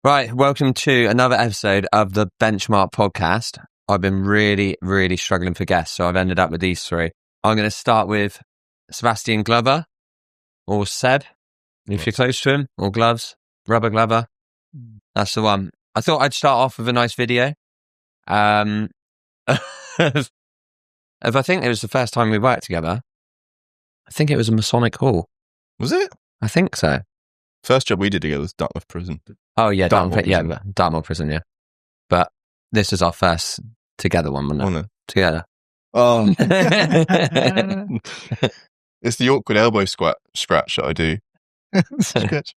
Right, welcome to another episode of the Benchmark podcast. I've been really, really struggling for guests, so I've ended up with these three. I'm going to start with Sebastian Glover, or Seb, if you're close to him, or Gloves, Rubber Glover. That's the one. I thought I'd start off with a nice video. If I think it was the first time we worked together, I think it was a Masonic Hall. Was it? I think so. First job we did together was Dartmouth Prison. Oh, yeah, Dartmoor Prison. Yeah, Dartmoor Prison, yeah. But this is our first together one, wasn't it? Oh, no. Together. Oh. It's the awkward elbow scratch that I do. Sketch.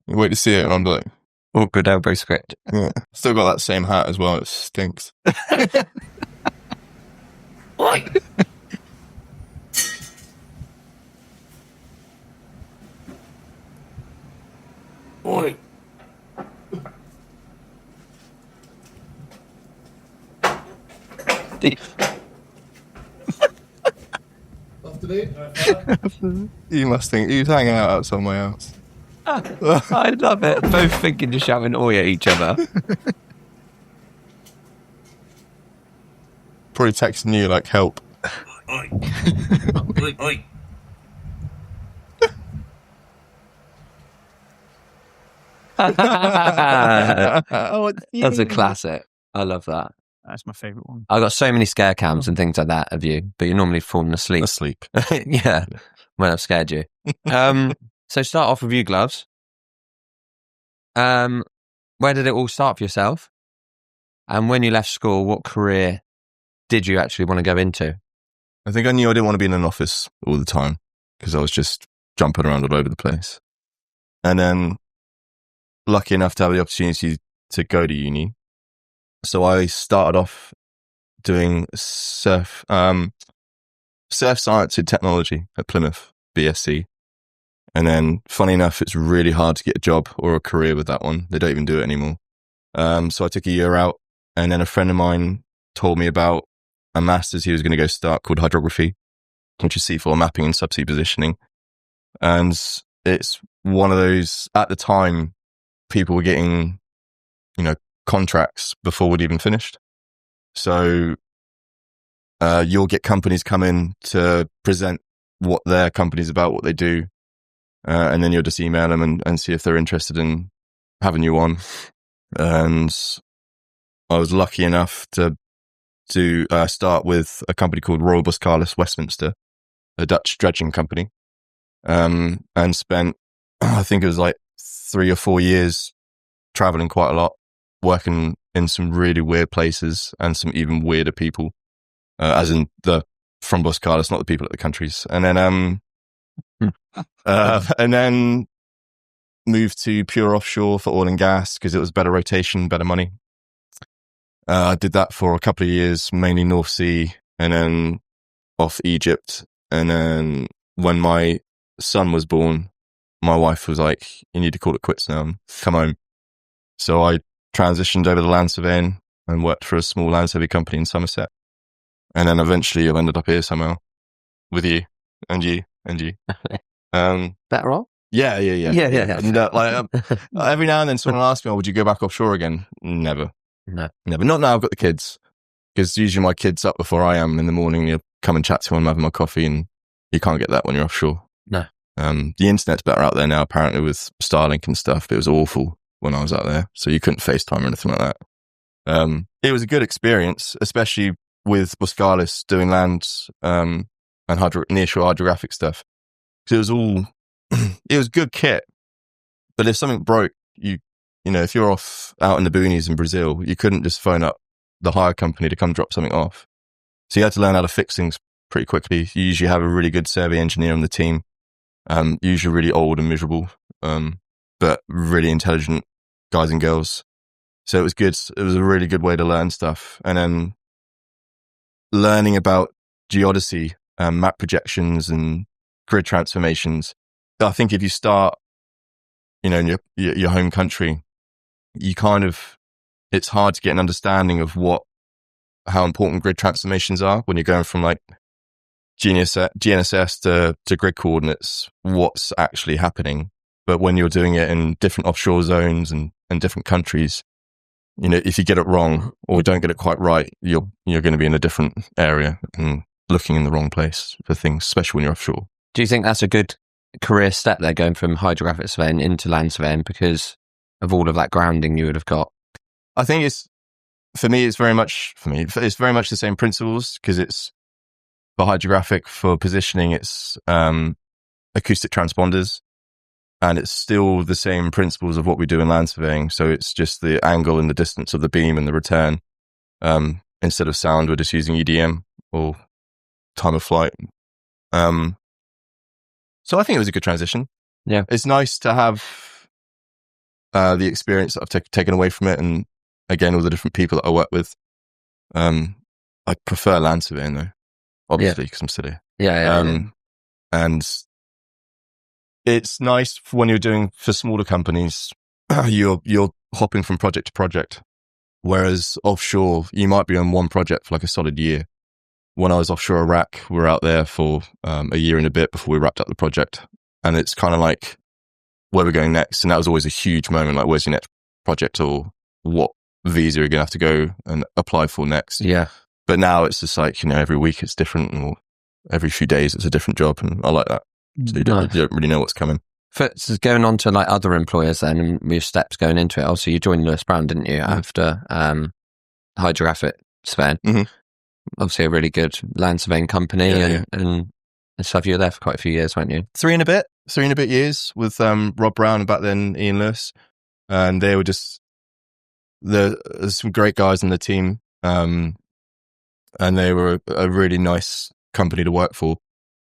You wait to see it and I'm like... Awkward elbow scratch. Yeah. Still got that same hat as well. It stinks. Oi! Oi! You must think he's hanging out at somewhere else. I love it. Both thinking to shouting oi at each other. Probably texting you like help. Oi! Oi! Oi! That's a classic. I love that. That's my favourite one. I got so many scare cams and things like that of you, but you're normally falling asleep. Yeah, when I've scared you. So start off with you, Gloves. Where did it all start for yourself? And when you left school, what career did you actually want to go into? I think I knew I didn't want to be in an office all the time because I was just jumping around all over the place. And then lucky enough to have the opportunity to go to uni. So I started off doing surf science and technology at Plymouth, BSc. And then, funny enough, it's really hard to get a job or a career with that one. They don't even do it anymore. So I took a year out, and then a friend of mine told me about a master's he was going to go start called hydrography, which is seafloor mapping and subsea positioning. And it's one of those, at the time, people were getting, contracts before we'd even finished. So you'll get companies come in to present what their company's about, what they do, and then you'll just email them and see if they're interested in having you on. And I was lucky enough to start with a company called Royal Boskalis Westminster, a Dutch dredging company, and spent, I think it was like 3 or 4 years traveling quite a lot, working in some really weird places and some even weirder people, as in from Boskalis, not the people at the countries. And then moved to pure offshore for oil and gas because it was better rotation, better money. I did that for a couple of years, mainly North Sea, and then off Egypt. And then when my son was born, my wife was like, you need to call it quits now and come home. So I transitioned over to land surveying and worked for a small land survey company in Somerset. And then eventually I've ended up here somehow with you and you and you. Better off? Yeah. And, every now and then someone asks me, would you go back offshore again? Never. No. Never. Not now I've got the kids. Because usually my kid's up before I am in the morning. You'll come and chat to them, I'm having my coffee, and you can't get that when you're offshore. No. The internet's better out there now, apparently, with Starlink and stuff. It was awful when I was out there. So you couldn't FaceTime or anything like that. It was a good experience, especially with Boskalis doing land and nearshore hydrographic stuff. Because it was good kit. But if something broke, if you're off out in the boonies in Brazil, you couldn't just phone up the hire company to come drop something off. So you had to learn how to fix things pretty quickly. You usually have a really good survey engineer on the team, usually really old and miserable, but really intelligent guys and girls. So it was good. It was a really good way to learn stuff. And then learning about geodesy, map projections and grid transformations. I think if you start, in your home country, it's hard to get an understanding of how important grid transformations are when you're going from like GNSS to grid coordinates, what's actually happening. But when you're doing it in different offshore zones and and different countries, if you get it wrong or don't get it quite right, you're going to be in a different area and looking in the wrong place for things, especially when you're offshore. Do you think that's a good career step there, going from hydrographic surveying into land surveying because of all of that grounding you would have got? I think it's very much the same principles, because it's for hydrographic, for positioning, it's acoustic transponders, and it's still the same principles of what we do in land surveying. So it's just the angle and the distance of the beam and the return. Instead of sound, we're just using EDM or time of flight. So I think it was a good transition. Yeah. It's nice to have the experience that I've taken away from it, and again, all the different people that I work with. I prefer land surveying though, obviously, because I'm still here. Yeah. And it's nice when you're doing for smaller companies, you're hopping from project to project. Whereas offshore, you might be on one project for like a solid year. When I was offshore Iraq, we were out there for a year and a bit before we wrapped up the project. And it's kind of like, where we're going next. And that was always a huge moment, like, where's your next project, or what visa you're going to have to go and apply for next. Yeah. But now it's just like, every week it's different, or every few days it's a different job. And I like that. So you don't really know what's coming. So going on to like other employers then, and your steps going into it, obviously you joined Lewis Brown, didn't you, after hydrographic surveying? Mm-hmm. Obviously a really good land surveying company, and stuff. You were there for quite a few years, weren't you? 3 and a bit years with Rob Brown, and back then Ian Lewis. And they were just, there's some great guys on the team, and they were a really nice company to work for.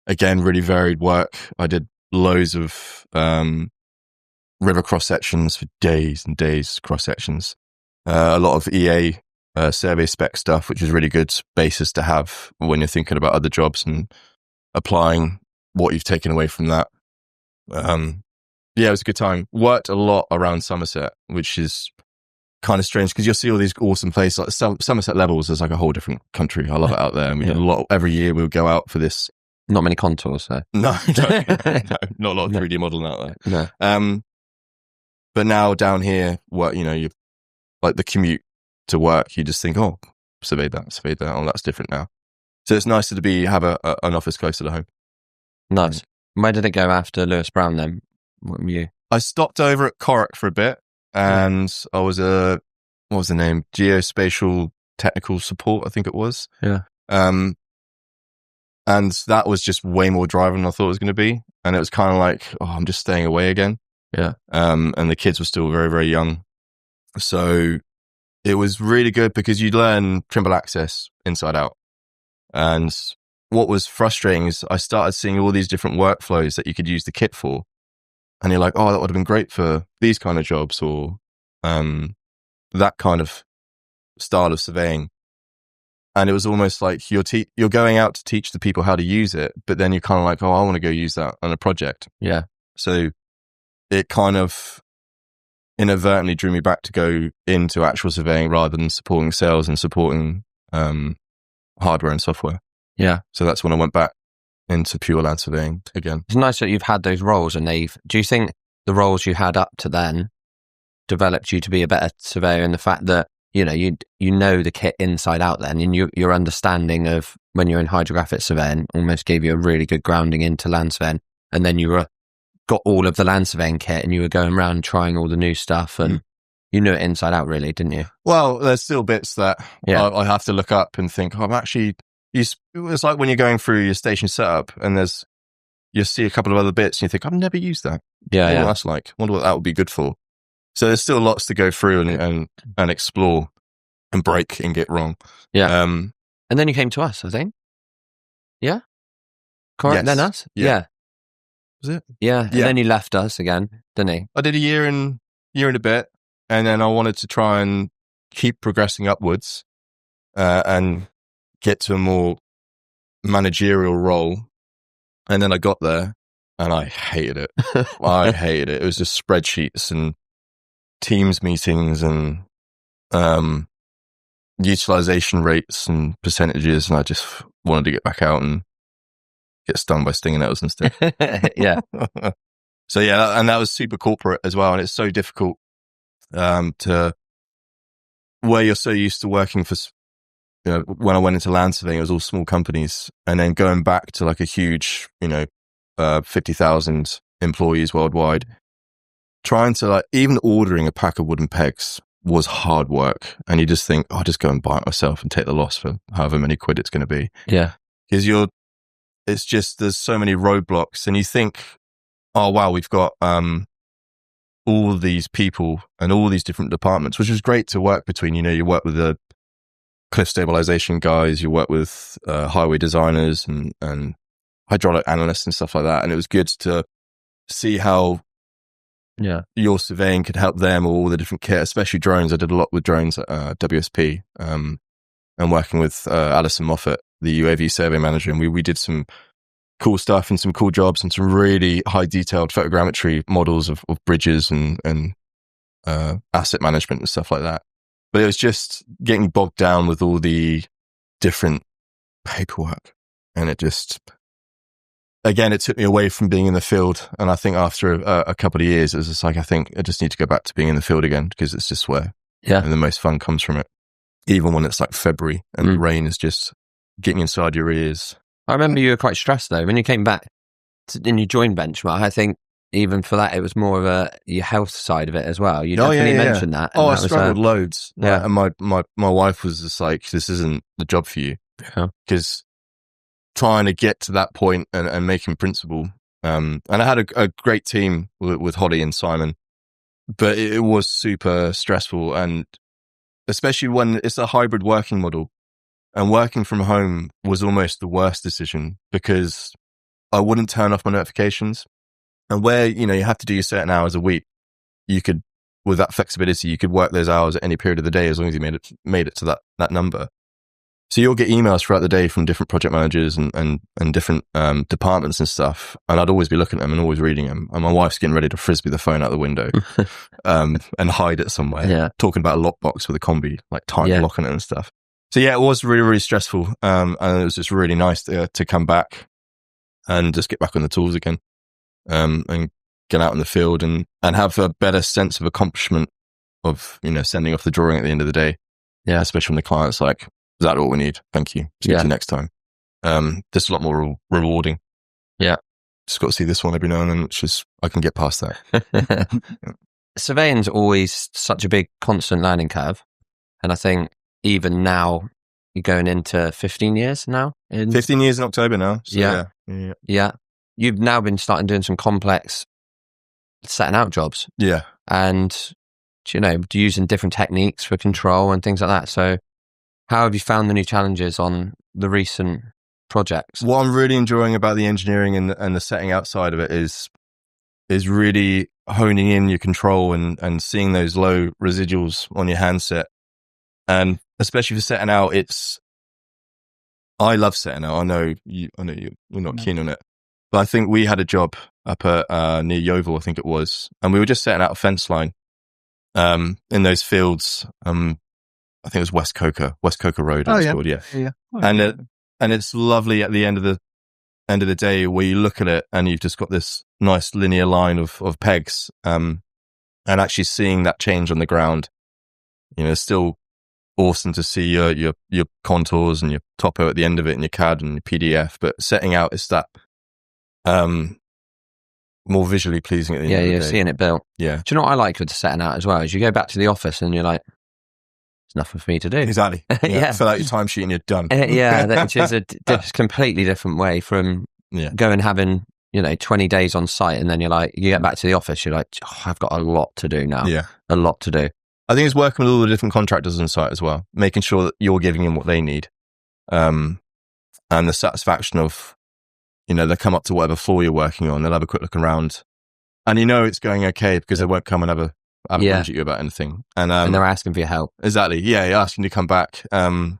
Again, really varied work. I did loads of river cross sections for days and days, cross sections. A lot of EA survey spec stuff, which is really good basis to have when you're thinking about other jobs and applying what you've taken away from that. It was a good time. Worked a lot around Somerset, which is kind of strange because you'll see all these awesome places. Like Somerset Levels is like a whole different country. I love it out there. And we did a lot every year. We would go out for this. Not many contours, though. No, not a lot of 3D modeling out there. No. But now down here, you like the commute to work, you just think, oh, surveyed that. Oh, that's different now. So it's nicer to have an office closer to home. Nice. Where did it go after Lewis Brown then? What were you? I stopped over at Corrick for a bit, and I was what was the name? Geospatial Technical Support, I think it was. Yeah. And that was just way more driving than I thought it was going to be. And it was kind of like, oh, I'm just staying away again. Yeah. And the kids were still very, very young. So it was really good because you learn Trimble Access inside out. And what was frustrating is I started seeing all these different workflows that you could use the kit for. And you're like, oh, that would have been great for these kind of jobs, or that kind of style of surveying. And it was almost like you're going out to teach the people how to use it, but then you're kind of like, oh, I want to go use that on a project. Yeah. So it kind of inadvertently drew me back to go into actual surveying rather than supporting sales and supporting hardware and software. Yeah. So that's when I went back into pure land surveying again. It's nice that you've had those roles, and do you think the roles you had up to then developed you to be a better surveyor in the fact that, you know the kit inside out then, and your understanding of when you're in hydrographic surveying almost gave you a really good grounding into land surveying, and then you got all of the land surveying kit and you were going around trying all the new stuff, and you knew it inside out really, didn't you? Well, there's still bits that I have to look up and think, oh, it's like when you're going through your station setup and you see a couple of other bits and you think, I've never used that. Yeah. What that's like. Wonder what that would be good for. So there's still lots to go through and explore and break and get wrong. Yeah. And then you came to us, I think. Yeah? Correct. Yes. Then us? Yeah. Was it? Yeah. And then he left us again, didn't he? I did a year and a bit, and then I wanted to try and keep progressing upwards and get to a more managerial role. And then I got there and I hated it. I hated it. It was just spreadsheets and Teams meetings and utilization rates and percentages, and I just wanted to get back out and get stung by stinging nettles instead. Yeah. So and that was super corporate as well, and it's so difficult to where you're so used to working for, when I went into land surveying, it was all small companies, and then going back to like a huge, 50,000 employees worldwide, trying to like, even ordering a pack of wooden pegs was hard work. And you just think, I'll just go and buy it myself and take the loss for however many quid it's going to be. Yeah. Because it's just, there's so many roadblocks, and you think, oh wow, we've got, all these people and all these different departments, which is great to work between. You work with the cliff stabilization guys, you work with highway designers and hydraulic analysts and stuff like that. And it was good to see how your surveying could help them, or all the different kit, especially drones. I did a lot with drones at WSP, and working with Alison Moffat, the UAV survey manager. And we did some cool stuff and some cool jobs and some really high detailed photogrammetry models of bridges and asset management and stuff like that. But it was just getting bogged down with all the different paperwork. And it just, again, it took me away from being in the field. And I think after a couple of years, it was just like, I think I just need to go back to being in the field again, because it's just where and the most fun comes from it. Even when it's like February and the rain is just getting inside your ears. I remember you were quite stressed though when you came back and you joined Benchmark. I think even for that, it was more of your health side of it as well. You definitely mentioned that. Oh, I struggled loads. Yeah, and my wife was just like, "This isn't the job for you," because trying to get to that point and making principal. And I had a great team with Holly and Simon, but it was super stressful, and especially when it's a hybrid working model. And working from home was almost the worst decision, because I wouldn't turn off my notifications. And where, you have to do your certain hours a week, you could, with that flexibility, you could work those hours at any period of the day, as long as you made it to that number. So you'll get emails throughout the day from different project managers and different departments and stuff. And I'd always be looking at them and always reading them. And my wife's getting ready to frisbee the phone out the window and hide it somewhere, talking about a lockbox with a combi, like time blocking it and stuff. So yeah, it was really, really stressful. And it was just really nice to come back and just get back on the tools again, and get out in the field and have a better sense of accomplishment of, sending off the drawing at the end of the day. Yeah. Especially when the client's like, is that all we need? Thank you. See you next time. Just a lot more rewarding. Yeah. Just got to see this one every now and then, which is, I can get past that. Surveying's always such a big constant learning curve. And I think, even now, you're going into 15 years now? 15 years in October now. So yeah. You've now been starting doing some complex setting out jobs. Yeah. And, using different techniques for control and things like that. So how have you found the new challenges on the recent projects? What I'm really enjoying about the engineering and the setting out side of it is really honing in your control and seeing those low residuals on your handset. And especially for setting out, I love setting out. I know you're not keen on it, but I think we had a job up at near Yeovil, I think it was, and we were just setting out a fence line in those fields. I think it was West Coker Road. It's called, yeah. And it's lovely at the end of the day where you look at it and you've just got this nice linear line of pegs, and actually seeing that change on the ground. It's still awesome to see your contours and your topo at the end of it and your CAD and your PDF, but setting out is that more visually pleasing at the end of the day. You're seeing it built. Yeah. Do you know what I like with the setting out as well? Is you go back to the office and you're like, there's nothing for me to do. Exactly. Yeah. Fill out your timesheet and you're done. Which is a completely different way from going having 20 days on site, and then you get back to the office, you're like, I've got a lot to do now. Yeah. A lot to do. I think it's working with all the different contractors on site as well, making sure that you're giving them what they need. And the satisfaction of, they'll come up to whatever floor you're working on, they'll have a quick look around, and it's going okay, because they won't come and have a punch at you about anything. And they're asking for your help. Exactly. Yeah. You're asking to come back, and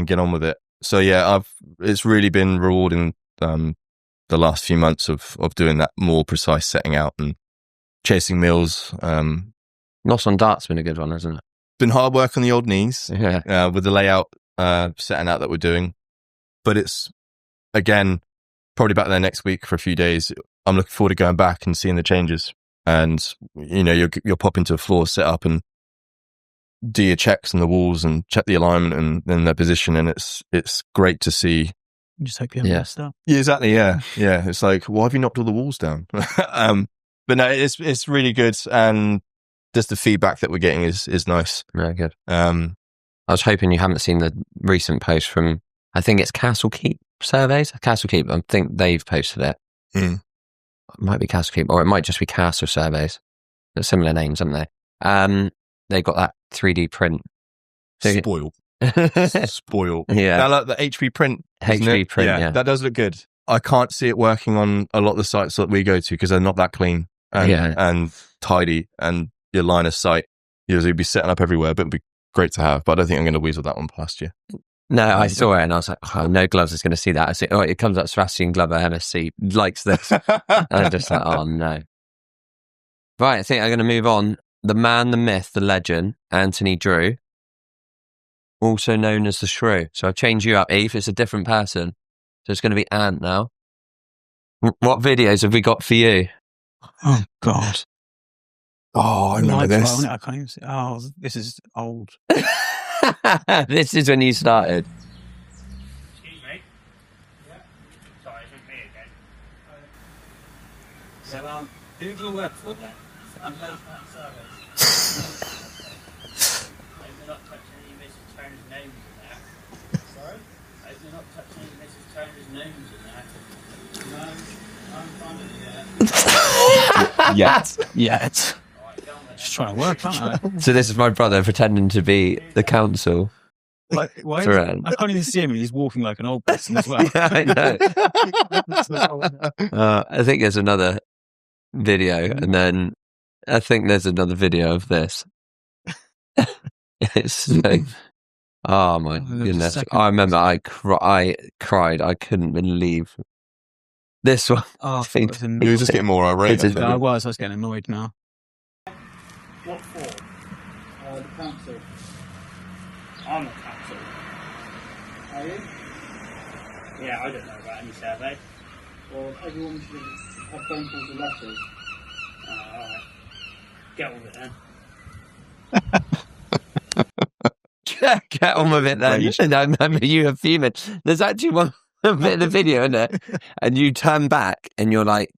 get on with it. So yeah, it's really been rewarding, the last few months of doing that more precise setting out and chasing mills. Loss on dart's been a good one, hasn't it? Been hard work on the old knees, with the layout, setting out that we're doing. But it's, again, probably back there next week for a few days. I'm looking forward to going back and seeing the changes. and you'll pop into a floor, set up, and do your checks on the walls and check the alignment and then their position, and it's great to see. You just hope you haven't messed up. Yeah, exactly. Yeah. It's like, why have you knocked all the walls down? But no, it's really good, and just the feedback that we're getting is nice. Very good. I was hoping you haven't seen the recent post from, I think it's Castle Keep surveys. Castle Keep, I think they've posted it. It might be Castle Keep, or it might just be Castle surveys. They're similar names, haven't they? They got that 3D print. Spoiled. Yeah. Now, like the HP print. HP print, yeah. That does look good. I can't see it working on a lot of the sites that we go to because they're not that clean and tidy, and your line of sight, you'd be setting up everywhere, but it'd be great to have. But I don't think I'm going to weasel that one past you. No, I saw it and I was like, oh, no Gloves is going to see that. I see, it comes up Sebastian Glover, MSc, likes this. And I'm just like, oh no. Right, I think I'm going to move on. The man, the myth, the legend, Anthony Drew, also known as the Shrew. So I've changed you up, Eve. It's a different person. So it's going to be Ant now. What videos have we got for you? Oh, God. Oh, I remember this. I can't even see. Oh, this is old. This is when you started. Excuse me. Yeah. Sorry, it's me again. So, who do you work for then? I'm local service. They're not touching any Mrs. Turner's names in there. Sorry? They're not touching any Mrs. Turner's names in there. No, I'm fine with that. Yet. Just trying to work, aren't I? So this is my brother pretending to be the council. Why I can't even see him. He's walking like an old person as well. Yeah, I know. I think there's another video, and then I think there's another video of this. It's like, oh my goodness! I remember I cried. I couldn't believe this one. Oh, you were just getting more irate. I was getting annoyed now. What for? The council. I'm the council. Are you? Yeah, I don't know about any survey. Well, everyone should have phone calls and letters. Alright. Get on with it then. Get on with it then. And I remember you were fuming. There's actually one bit of the video, isn't it? And you turn back and you're like,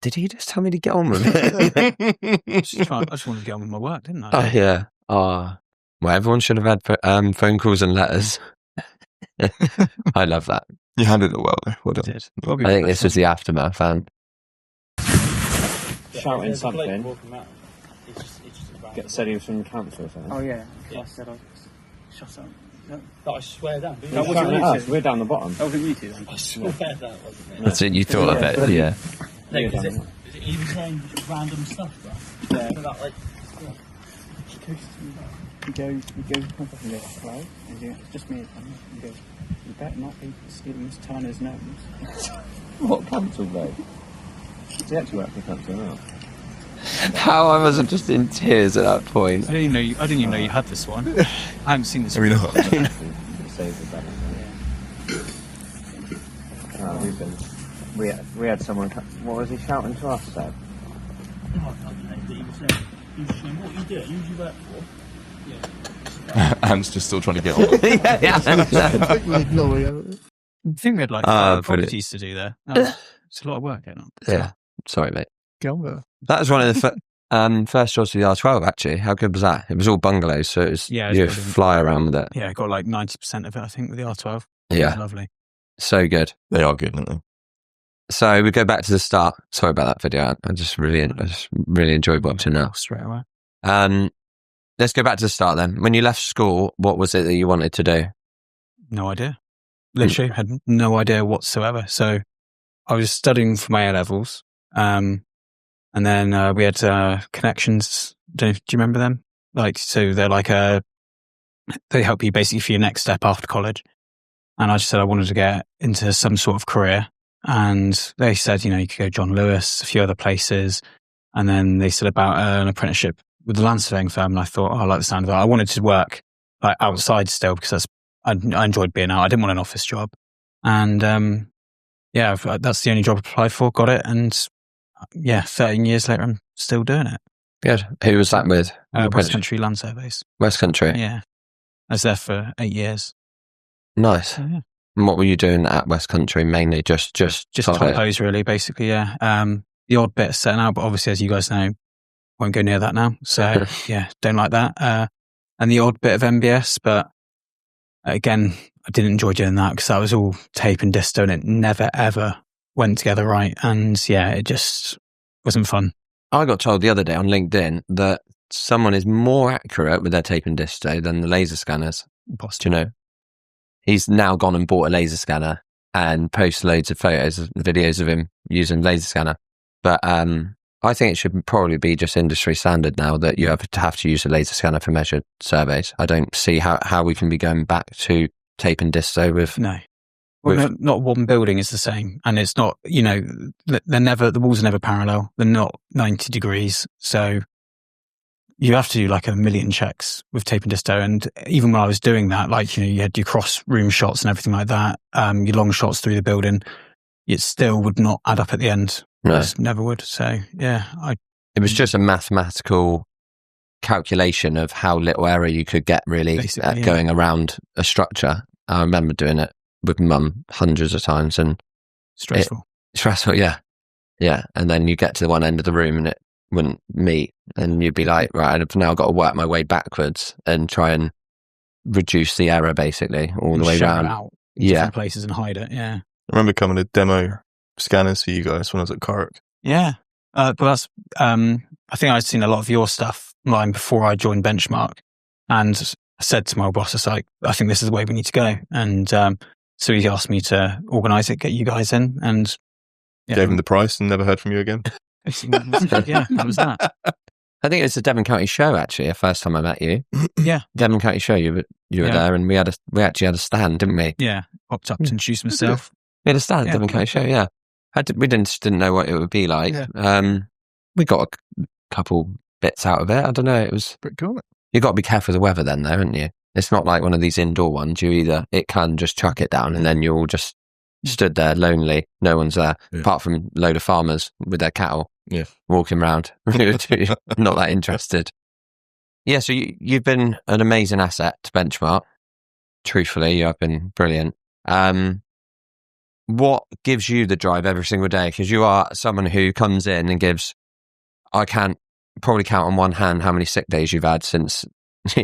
did he just tell me to get on with it? I just wanted to get on with my work, didn't I? Oh, yeah. Oh, well, everyone should have had phone calls and letters. I love that. You handled it well, though. Well done. I think this was the aftermath, and Shouting something. Said he was from the council or something. Oh, yeah. Yeah. I said shut up. But I swear down. That wasn't you two. We're down the bottom. That wasn't you two then. I swear that wasn't it. that's it. You thought of it, yeah. No, is it he was saying random stuff, bro? Yeah. So that, like, He goes, comes up and goes, hello? And he goes, it's just me. He goes, you better not be stealing Miss Turner's names. What council though? Does he actually work for the council now? How I wasn't just in tears at that point. I didn't even know you had this one. I haven't seen this Have you one. not? We had someone. What was he shouting to us? Seb? I don't know, but he was saying, what are you doing? Who do you work for? Yeah. Anne's just still trying to get on. I think we had like properties to do there. It's a lot of work going on. Yeah. Sorry, mate. Get on with it. That was one of the first jobs for the R12, actually. How good was that? It was all bungalows, so it was, you fly around with it. Yeah, I got like 90% of it, I think, with the R12. Yeah. Lovely. So good. They are good, aren't they? So we go back to the start. Sorry about that video. I just really enjoyed watching now. Straight away. Let's go back to the start then. When you left school, what was it that you wanted to do? No idea. Literally had no idea whatsoever. So I was studying for my A-levels. And then we had connections. Do you remember them? Like, so they're like they help you basically for your next step after college. And I just said I wanted to get into some sort of career. And they said, you could go John Lewis, a few other places. And then they said about an apprenticeship with the land surveying firm. And I thought, I like the sound of that. I wanted to work like outside still because I enjoyed being out. I didn't want an office job. And that's the only job I applied for, got it. And yeah, 13 years later, I'm still doing it. Good. Who was that with? West Country Land Surveys. West Country. Yeah. I was there for 8 years. Nice. So, yeah. And what were you doing at West Country? Mainly just top hose, really, basically, yeah. The odd bit of setting out, but obviously, as you guys know, won't go near that now. So, yeah, don't like that. And the odd bit of MBS, but again, I didn't enjoy doing that because that was all tape and disto and it never, ever went together right. And yeah, it just wasn't fun. I got told the other day on LinkedIn that someone is more accurate with their tape and disto than the laser scanners. Do you know? He's now gone and bought a laser scanner and posts loads of photos and videos of him using laser scanner. But I think it should probably be just industry standard now that you have to use a laser scanner for measured surveys. I don't see how we can be going back to tape and disto with... No. Well, not one building is the same. And it's not, the walls are never parallel. They're not 90 degrees. So you have to do like a million checks with tape and disto. And even when I was doing that, you had your cross room shots and everything like that, your long shots through the building, it still would not add up at the end. No. It just never would. So yeah, it was just a mathematical calculation of how little error you could get really going around a structure. I remember doing it with Mum hundreds of times and stressful, yeah. And then you get to the one end of the room and it wouldn't meet, and you'd be like, right, I've now got to work my way backwards and try and reduce the error basically all the way around. Out in different places and hide it. Yeah, I remember coming to demo scanners for you guys when I was at Corrick. Yeah, but that's I think I'd seen a lot of your stuff online before I joined Benchmark, and I said to my boss, I think this is the way we need to go, and so he asked me to organise it, get you guys in, and gave him the price and never heard from you again. Yeah, that was that. I think it's a Devon County show actually. The first time I met you, yeah, Devon County show. You were there, and we actually had a stand, didn't we? Yeah, popped up to introduce myself. We had a stand at Devon County show. Yeah, we didn't know what it would be like. Yeah. We got a couple bits out of it. I don't know. It was pretty cool. You got to be careful of the weather then, though, haven't you? It's not like one of these indoor ones. It can just chuck it down, and then you're all just stood there lonely. No one's there, apart from a load of farmers with their cattle walking around. Not that interested. Yeah, so you've been an amazing asset to Benchmark. Truthfully, you have been brilliant. What gives you the drive every single day? Because you are someone who comes in and gives... I can't probably count on one hand how many sick days you've had since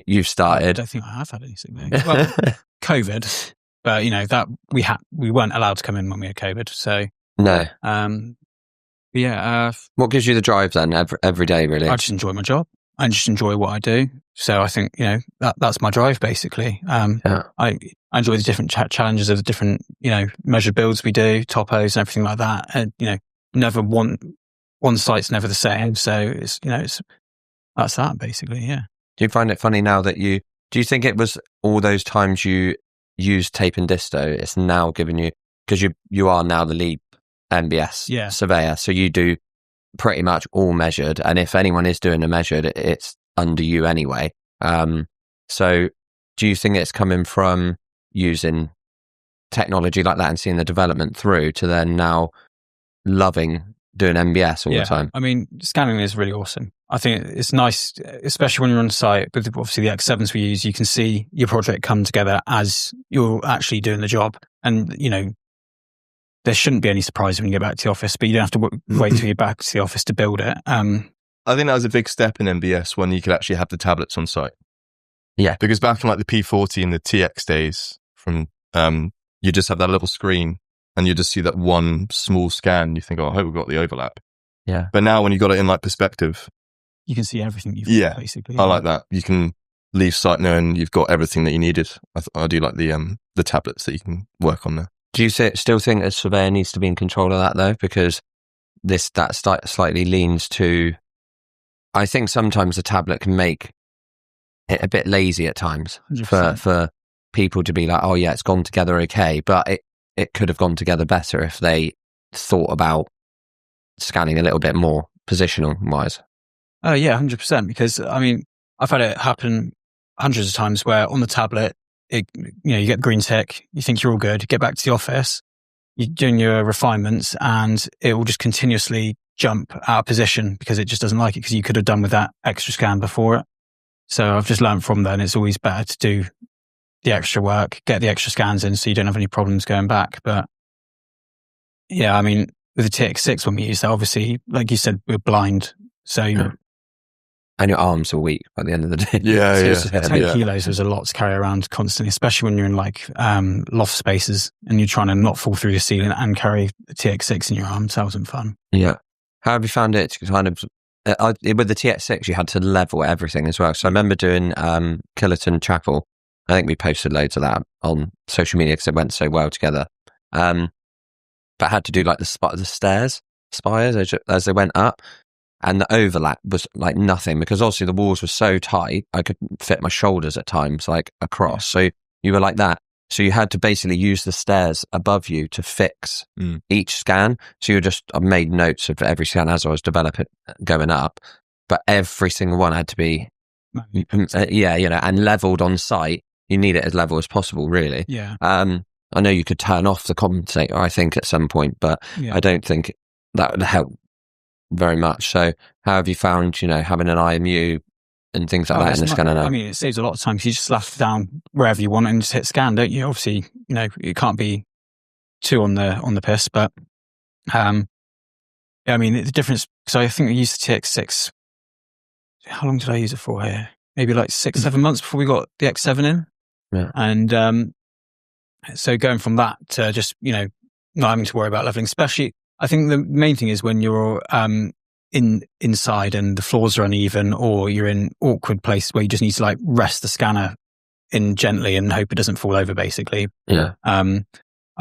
you've started. I don't think I have had any sick days. Well, COVID, but that we weren't allowed to come in when we had COVID. So no. What gives you the drive then every day? Really, I just enjoy my job. I just enjoy what I do. So I think that's my drive basically. I enjoy the different challenges of the different measured builds we do, topos and everything like that. And never one site's never the same. So it's that's that basically. Yeah. Do you find it funny now that do you think it was all those times you used tape and disto, it's now given you, because you are now the lead MBS surveyor, so you do pretty much all measured, and if anyone is doing a measured, it's under you anyway. So do you think it's coming from using technology like that and seeing the development through to then now loving doing MBS all the time? I mean, scanning is really awesome. I think it's nice, especially when you're on site with obviously the X7s we use, you can see your project come together as you're actually doing the job. And, there shouldn't be any surprise when you get back to the office, but you don't have to wait till you're back to the office to build it. I think that was a big step in MBS when you could actually have the tablets on site. Yeah. Because back in like the P40 and the TX days, you just have that little screen and you just see that one small scan. You think, I hope we've got the overlap. Yeah. But now when you got it in like perspective, you can see everything you've got, basically. I like that. You can leave site knowing you've got everything that you needed. I do like the tablets that you can work on there. Do you still think a surveyor needs to be in control of that though? Because that slightly leans to, I think sometimes a tablet can make it a bit lazy at times 100%. For people to be like, oh yeah, it's gone together okay, but it could have gone together better if they thought about scanning a little bit more positional wise. Oh yeah, 100%. Because I mean, I've had it happen hundreds of times where on the tablet, you get the green tick, you think you're all good, you get back to the office, you're doing your refinements, and it will just continuously jump out of position because it just doesn't like it, because you could have done with that extra scan before it. So I've just learned from that, and it's always better to do the extra work, get the extra scans in so you don't have any problems going back. But yeah, I mean, with the TX6 when we used that, obviously, like you said, we're blind. So and your arms are weak by the end of the day. Yeah, 10 kilos is a lot to carry around constantly, especially when you're in like loft spaces and you're trying to not fall through the ceiling and carry the TX6 in your arms. That wasn't fun. Yeah. How have you found it to kind of, with the TX6, you had to level everything as well. So I remember doing Killerton Chapel. I think we posted loads of that on social media because it went so well together. But I had to do like the stairs, spires as they went up. And the overlap was like nothing, because obviously the walls were so tight, I could fit my shoulders at times like across. So you were like that. So you had to basically use the stairs above you to fix each scan. So I made notes of every scan as I was developing, going up. But every single one had to be, and leveled on site. You need it as level as possible, really. Yeah. I know you could turn off the compensator, I think, at some point, but I don't think that would help very much. So how have you found, having an IMU and things like that in the scanner now? I mean, it saves a lot of time because you just slap down wherever you want and just hit scan, don't you? Obviously, it can't be too on the piss, but I mean, the difference, so I think I used the TX6. How long did I use it for here? Maybe like 6-7 months before we got the X7 in. Yeah. And so going from that to just, not having to worry about leveling, especially, I think the main thing is when you're inside and the floors are uneven, or you're in awkward places where you just need to like rest the scanner in gently and hope it doesn't fall over, basically. Yeah. I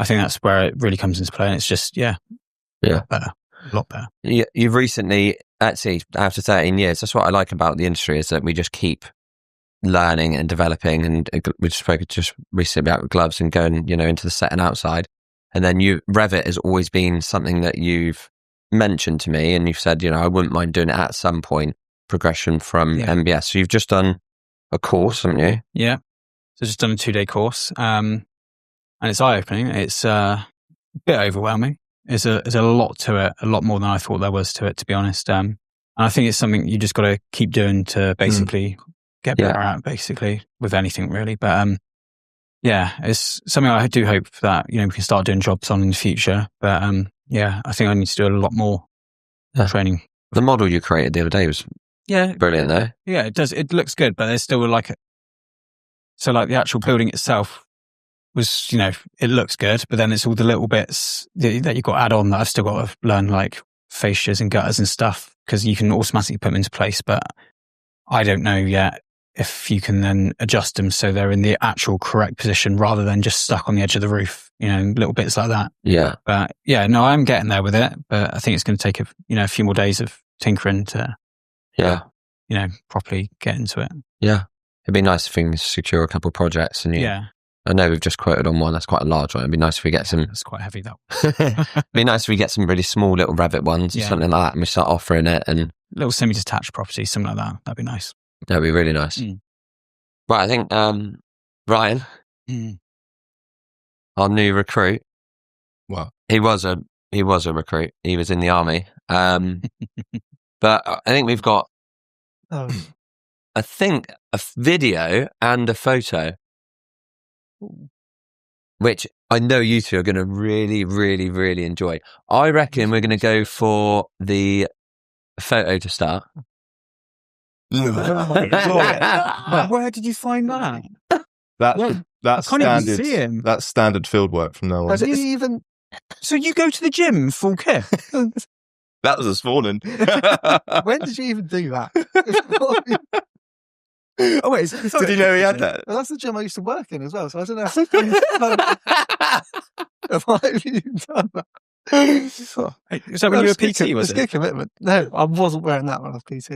think that's where it really comes into play, and it's just, better, a lot better. You've recently, actually, after 13 years, that's what I like about the industry, is that we just keep learning and developing, and we spoke just recently about gloves and going, into the set and outside. And then Revit has always been something that you've mentioned to me, and you've said, I wouldn't mind doing it at some point, progression from MBS. So you've just done a course, haven't you? Yeah. So just done a 2-day course. And it's eye-opening. It's a bit overwhelming. There's a lot to it, a lot more than I thought there was to it, to be honest. And I think it's something you just got to keep doing to basically get better at, basically, with anything really. But it's something I do hope that, we can start doing jobs on in the future. But I think I need to do a lot more training. The model you created the other day was brilliant though. Yeah, it does. It looks good, but there's still so the actual building itself was, it looks good, but then it's all the little bits that you've got to add on that I've still got to learn, like fascias and gutters and stuff, because you can automatically put them into place, but I don't know yet if you can then adjust them so they're in the actual correct position rather than just stuck on the edge of the roof, little bits like that. Yeah. But I'm getting there with it, but I think it's going to take a few more days of tinkering to, properly get into it. Yeah. It'd be nice if we can secure a couple of projects and I know we've just quoted on one, that's quite a large one. It'd be nice if we get some. It's quite heavy, that one. It'd be nice if we get some really small little Revit ones or something like that, and we start offering it. And little semi-detached properties, something like that. That'd be nice. That'd be really nice. Right, I think Ryan, our new recruit. Wow. He was a recruit. He was in the army. But I think we've got a video and a photo, which I know you two are going to really, really, really enjoy. I reckon we're going to go for the photo to start. Where did you find that? That's standard. That's standard field work from now on. So you go to the gym full kit? That was this morning. When did you even do that? Oh wait, did you know he had that? Well, that's the gym I used to work in as well, so I don't know if I've even done that. Is that when you were PT, was it? It's good commitment. No, I wasn't wearing that when I was PT.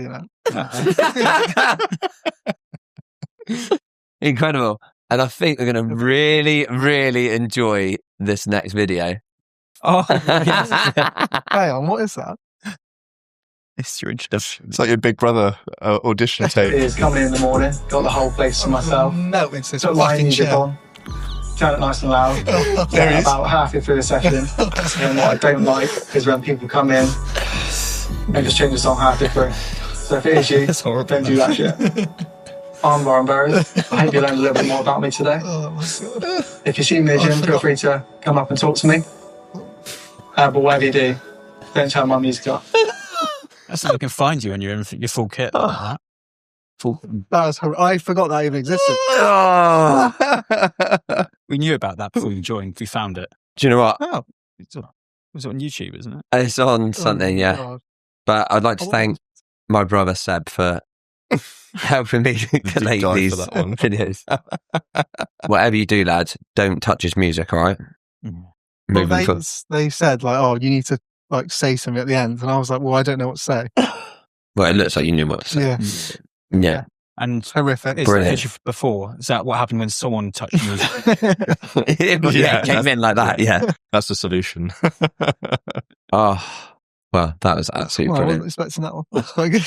Incredible. And I think we're going to really, really enjoy this next video. Oh, yes. Hang on, what is that? It's your introduction. It's like your Big Brother audition tape. It is coming in the morning, got the whole place to myself. No, it's this Put my fucking music chair. on, turn it nice and loud. There he is. About halfway through the session. And what I don't like is when people come in and just change the song half different. So if it is you, That's horrible. don't do that shit. I'm Lauren Burrows. I hope you learned a little bit more about me today. If you see me in the gym, feel free to come up and talk to me. But whatever you do, don't turn my music off. That's how we can find you when you're in your full kit. Like that. I forgot that even existed. We knew about that before you joined. We found it. Do you know what? Oh, It was on YouTube, isn't it? It's on something, yeah. God. But I'd like to thank my brother Seb for helping me collate dive these for that one. videos. Whatever you do, lads, don't touch his music, all right? Mm. Well, Moving forward. they said like, oh, you need to like say something at the end, and I was like, well, I don't know what to say. Well, it looks like you knew what to say. Yeah, Yeah. And horrific. it's Brilliant. as you before. Is that what happened when someone touched music? It came in like that, yeah. That's the solution. Oh, well, that was absolutely Well, I wasn't brilliant. expecting that one. That's quite good.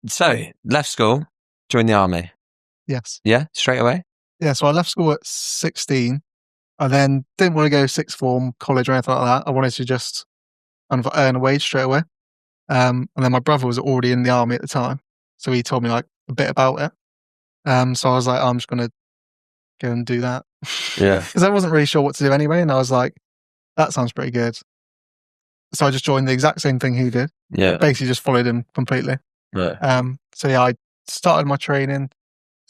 So, left school, joined the army. Yes. Yeah, straight away? Yeah, so I left school at 16. I then didn't want to go sixth form, college or anything like that. I wanted to just kind of earn a wage straight away. And then my brother was already in the army at the time. So he told me like a bit about it. So I was like, I'm just going to go and do that. Yeah. Because I wasn't really sure what to do anyway. And I was like, that sounds pretty good. So I just joined the exact same thing he did. Yeah. Basically just followed him completely. Right. So yeah, I started my training.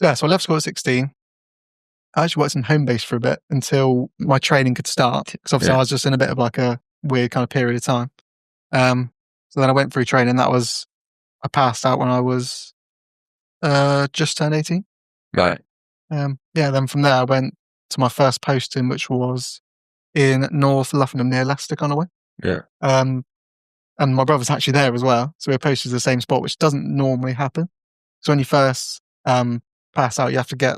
Yeah, so I left school at 16. I actually worked in home base for a bit until my training could start. Because obviously Yeah. I was just in a bit of like a weird kind of period of time. So then I went through training. I passed out when I was just turned 18. Right. Then from there I went to my first posting, which was in North Luffenham near Leicester kind of way. Yeah. And my brother's actually there as well. So we were posted to the same spot, which doesn't normally happen. So when you first pass out, you get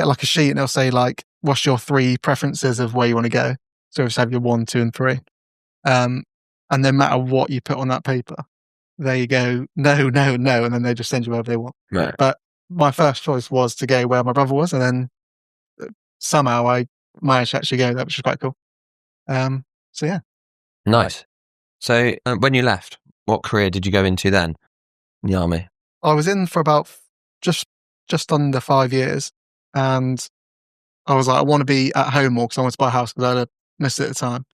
like a sheet and it'll say like, what's your 3 preferences of where you want to go? So just have your 1, 2 and 3. And no matter what you put on that paper, there you go, no, no, no. And then they just send you wherever they want. Right. But my first choice was to go where my brother was. And then somehow I managed to actually go there, which was quite cool. So yeah. Nice. So when you left, what career did you go into then in the army? I was in for about just under 5 years. And I was like, I want to be at home more because I wanted to buy a house because I had missed it at the time.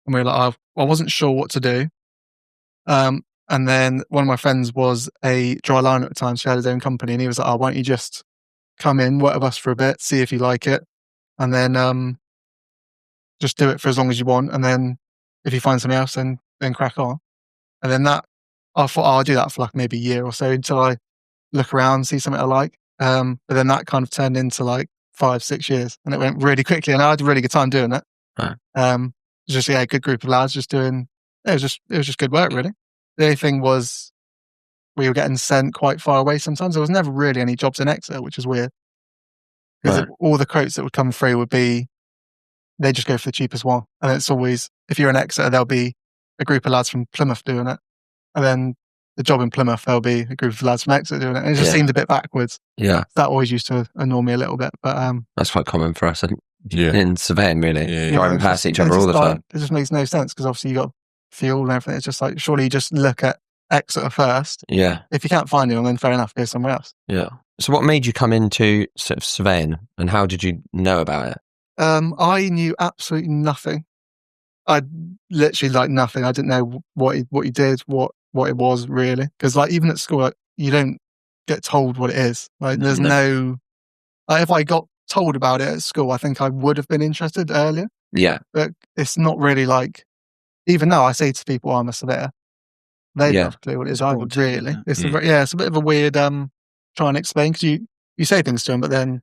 And we were like, I wasn't sure what to do. And then one of my friends was a dry liner at the time. So he had his own company and he was like, why don't you just come in, work with us for a bit, see if you like it. And then just do it for as long as you want. And then if you find something else, then crack on. And then I thought, I'll do that for like maybe a year or so until I look around, see something I like. But then that kind of turned into like 5-6 years and it went really quickly and I had a really good time doing it. Right. It was just a good group of lads just doing, it was just good work really. The only thing was we were getting sent quite far away sometimes. There was never really any jobs in Exeter, which is weird. Because Right. all the quotes that would come through would be, they just go for the cheapest one. And it's always, if you're in Exeter, there'll be a group of lads from Plymouth doing it. And then the job in Plymouth, there'll be a group of lads from Exeter doing it. And it just Yeah. seemed a bit backwards. Yeah. That always used to annoy me a little bit. But That's quite common for us Yeah. in surveying, really. Yeah, yeah. Driving it's past just- each other it's all the just like- time. It just makes no sense because obviously you got fuel and everything. It's just like, surely you just look at Exeter first. Yeah. If you can't find anyone, then fair enough, go somewhere else. Yeah. So what made you come into sort of surveying and how did you know about it? I knew absolutely nothing. I literally like nothing. I didn't know what he did, what it was really. Because like even at school, like, you don't get told what it is. Like there's no. Like, if I got told about it at school, I think I would have been interested earlier. Yeah. But it's not really like. Even now, I say to people, I'm a surveyor. They don't have a clue what it is either. broad, Really, isn't it? it's a bit of a weird trying to explain because you say things to them, but then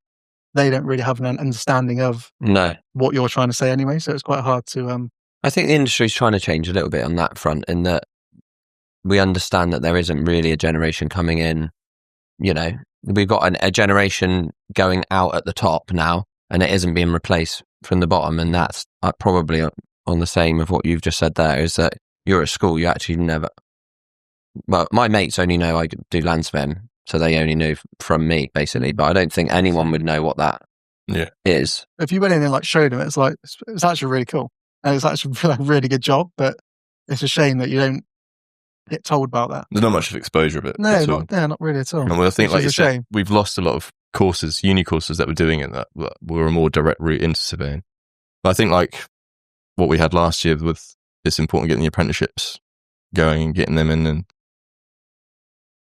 they don't really have an understanding of No. what you're trying to say anyway. So it's quite hard to I think the industry's trying to change a little bit on that front in that we understand that there isn't really a generation coming in. You know, we've got a generation going out at the top now and it isn't being replaced from the bottom. And that's probably on the same of what you've just said there is that you're at school, you actually never... Well, my mates only know I do land surveying, so they only knew from me, basically. But I don't think anyone would know what that Yeah. is. if you went in and like showed them, it's like it's actually really cool. and it's actually a really good job. But it's a shame that you don't get told about that. There's not much of exposure of it. No, at all. not really at all. And I think, Which like is you a said, shame. we've lost a lot of courses, uni courses that were doing it that were a more direct route into surveying. But I think like what we had last year with it's important getting the apprenticeships going and getting them in,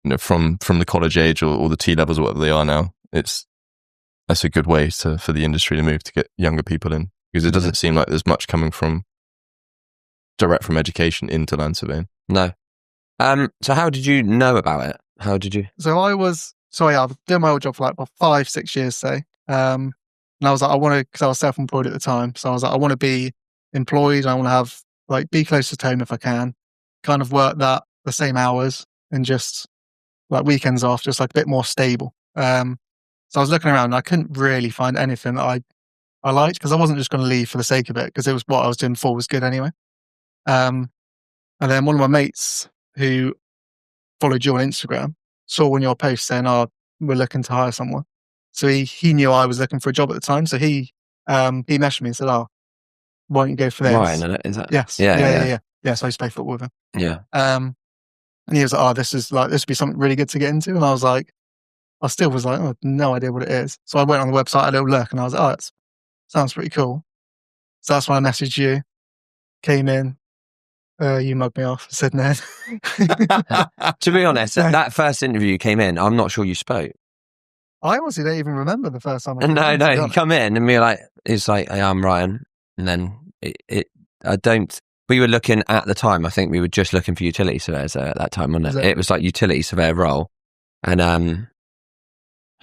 and from the college age or the T levels or whatever they are now, that's a good way for the industry to move to get younger people in, because it doesn't seem like there's much coming from education into land surveying. No. So how did you know about it? How did you? So I was doing my old job for like 5-6 years, say. And I was like, because I was self-employed at the time. So I was like, I want to be employed. I want to have be close to home if I can, kind of work the same hours and just like weekends off, just like a bit more stable. So I was looking around and I couldn't really find anything that I liked, because I wasn't just going to leave for the sake of it, because it was what I was doing before was good anyway. And then one of my mates who followed you on Instagram saw one of your posts saying, "Oh, we're looking to hire someone." So he knew I was looking for a job at the time. So he messaged me and said, "Oh, why don't you go for this?" Ryan, is that? Yes. Yeah. Yeah. So I used to play football with him. Yeah. And he was like, "Oh, this would be something really good to get into." And I was like, I still was like, "Oh, no idea what it is." So I went on the website, had a little look, and I was like, "Oh, it sounds pretty cool." So that's when I messaged you, came in, you mugged me off, said no. To be honest, that first interview came in, I'm not sure you spoke. I honestly don't even remember the first time. No, you come in and we're like, it's like, "Hey, I'm Ryan," and then we were looking at the time, I think we were just looking for utility surveyors at that time, wasn't it? It was like utility surveyor role, and I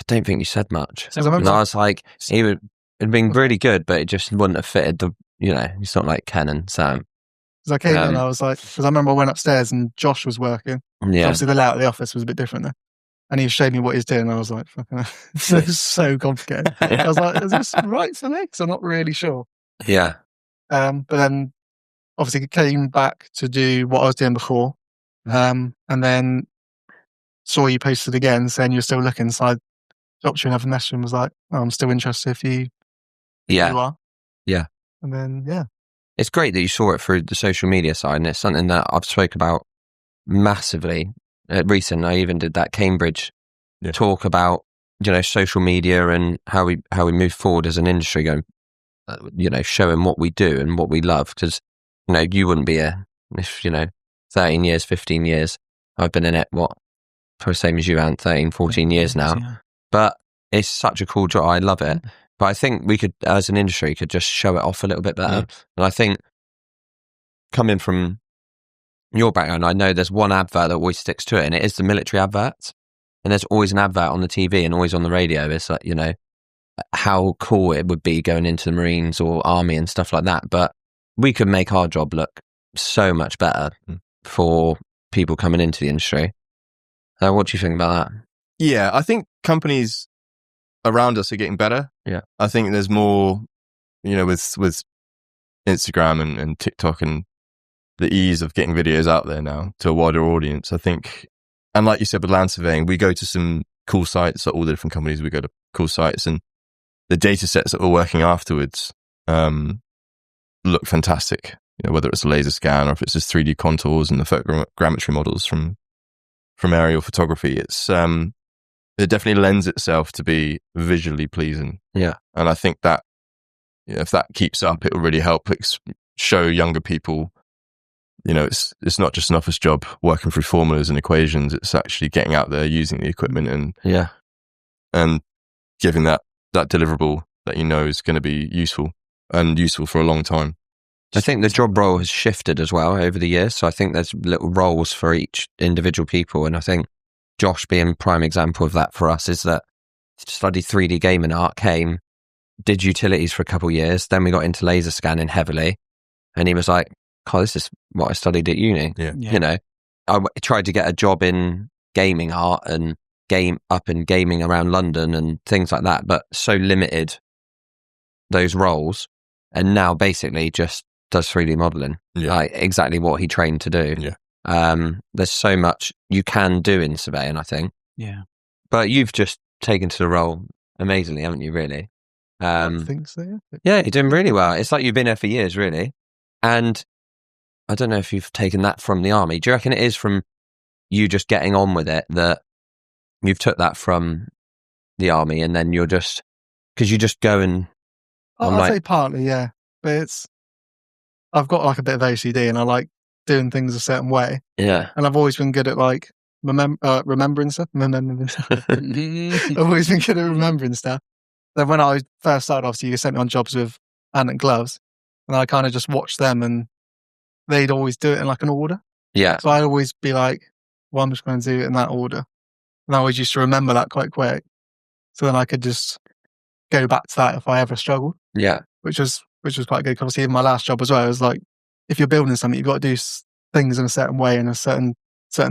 don't think you said much. So I was like, it'd been really good, but it just wouldn't have fitted it's not like Ken and Sam. Because I came in and I was like, because I remember I went upstairs and Josh was working. Yeah. Obviously the layout of the office was a bit different there. And he showed me what he's doing, and I was like, fucking hell, this is so complicated. I was like, is this right for me? Because I'm not really sure. Yeah. But then obviously came back to do what I was doing before. And then saw you posted again saying you're still looking. So I dropped you another message and was like, "Oh, I'm still interested if you are." Yeah. And then, It's great that you saw it through the social media side, and it's something that I've spoke about massively recent. I even did that Cambridge talk about, social media and how we move forward as an industry, going, showing what we do and what we love. Because, you wouldn't be here if, 13 years, 15 years. I've been in it, for the same as you, Ant, 13, 14 years now. Yeah. But it's such a cool job. I love it. But I think we could, as an industry, could just show it off a little bit better. And I think coming from your background, I know there's one advert that always sticks to it, and it is the military adverts. And there's always an advert on the TV and always on the radio. It's like, how cool it would be going into the Marines or Army and stuff like that. But we could make our job look so much better for people coming into the industry. What do you think about that? Yeah, I think companies around us are getting better. Yeah. I think there's more, with Instagram and TikTok and the ease of getting videos out there now to a wider audience. I think, and like you said with land surveying, we go to some cool sites at all the different companies. We go to cool sites, and the data sets that we're working afterwards look fantastic. Whether it's a laser scan or if it's just 3D contours and the photogrammetry models from aerial photography, it definitely lends itself to be visually pleasing. Yeah. And I think that if that keeps up, it will really help show younger people, it's not just an office job working through formulas and equations. It's actually getting out there, using the equipment and giving that deliverable that is going to be useful for a long time. I think the job role has shifted as well over the years. So I think there's little roles for each individual people. And I think Josh being a prime example of that for us is that studied 3D gaming art, did utilities for a couple of years. Then we got into laser scanning heavily. And he was like, "Oh, this is what I studied at uni." Yeah. I tried to get a job in gaming art and gaming around London and things like that, but so limited those roles. And now basically just does 3D modeling, like exactly what he trained to do. Yeah. There's so much you can do in surveying, I think. Yeah. But you've just taken to the role amazingly, haven't you, really? I think so, yeah. Yeah, you're doing really well. It's like you've been there for years, really. And I don't know if you've taken that from the army. Do you reckon it is from you just getting on with it that you've took that from the army, and then you're just, because you just go and I'd say partly, yeah. But I've got like a bit of OCD and I like doing things a certain way. Yeah. And I've always been good at like remembering stuff. I've always been good at remembering stuff. Then when I first started, obviously you sent me on jobs with Ant and Gloves, and I kind of just watched them, and they'd always do it in like an order. Yeah. So I'd always be like, well, I'm just going to do it in that order. And I always used to remember that quite quick. So then I could just go back to that if I ever struggled. Yeah. Which was quite good. Obviously, in my last job as well, it was like, if you're building something, you've got to do things in a certain way, in a certain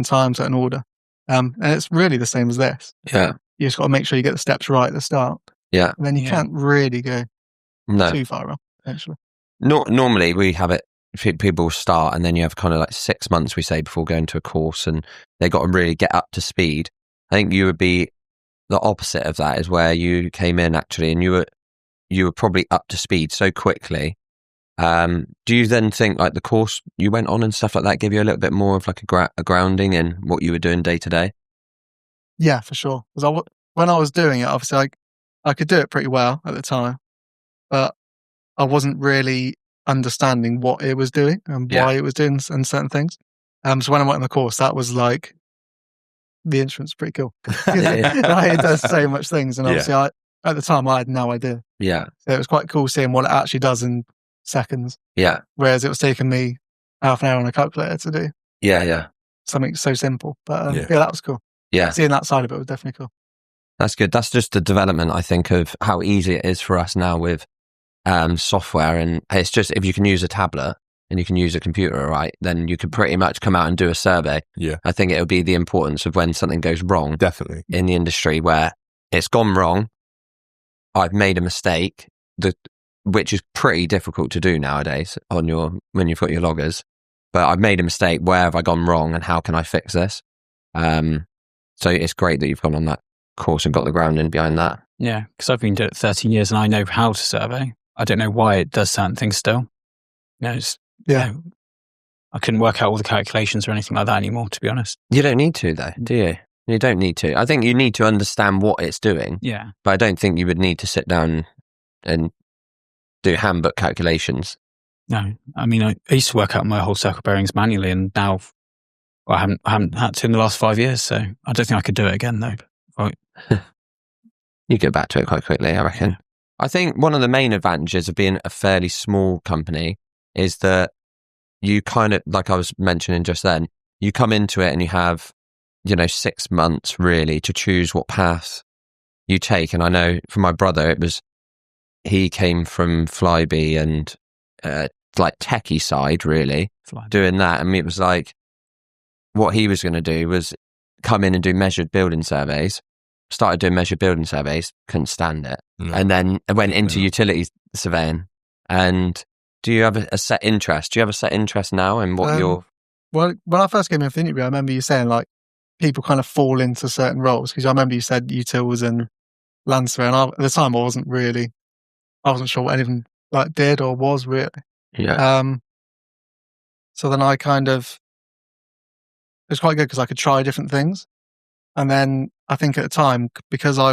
time, certain order. And it's really the same as this. Yeah. You just got to make sure you get the steps right at the start. Yeah. And then you can't really go too far wrong, actually. Normally we have it, people start and then you have kind of like 6 months, we say, before going to a course, and they got to really get up to speed. I think you would be the opposite of that, is where you came in actually and you were probably up to speed so quickly. Do you then think like the course you went on and stuff like that gave you a little bit more of like a grounding in what you were doing day to day? Yeah, for sure. Because when I was doing it, obviously I could do it pretty well at the time, but I wasn't really understanding what it was doing and why it was doing and certain things. So when I went on the course, that was like, the instrument's pretty cool. It does so much things, and obviously at the time I had no idea. Yeah. So it was quite cool seeing what it actually does in seconds. Yeah. Whereas it was taking me half an hour on a calculator to do. Yeah. Something so simple. But that was cool. Yeah. Seeing that side of it was definitely cool. That's good. That's just the development, I think, of how easy it is for us now with software. And it's just, if you can use a tablet and you can use a computer, right, then you could pretty much come out and do a survey. Yeah. I think it'll be the importance of when something goes wrong. Definitely. In the industry where it's gone wrong, I've made a mistake, which is pretty difficult to do nowadays when you've got your loggers. But I've made a mistake. Where have I gone wrong, and how can I fix this? So it's great that you've gone on that course and got the grounding behind that. Yeah, because I've been doing it 13 years and I know how to survey. I don't know why it does certain things still. I couldn't work out all the calculations or anything like that anymore, to be honest. You don't need to, though, do you? You don't need to. I think you need to understand what it's doing. Yeah. But I don't think you would need to sit down and do handbook calculations. No, I mean, I used to work out my whole circle bearings manually, and now I haven't had to in the last 5 years, so I don't think I could do it again, though. Right. You get back to it quite quickly, I reckon. Yeah. I think one of the main advantages of being a fairly small company is that you kind of, like I was mentioning just then, you come into it and you have, 6 months really to choose what path you take. And I know for my brother, he came from Flybe and like techie side really, doing that. And it was like, what he was going to do was come in and do measured building surveys. Started doing measured building surveys, couldn't stand it. No. And then went into utility surveying. And do you have a set interest? Do you have a set interest now in what you're... Well, when I first came in for the interview, I remember you saying like people kind of fall into certain roles, because I remember you said utils and land survey, and at the time I wasn't sure what anything like did or was really. Yeah. So then it was quite good because I could try different things. And then I think at the time, because I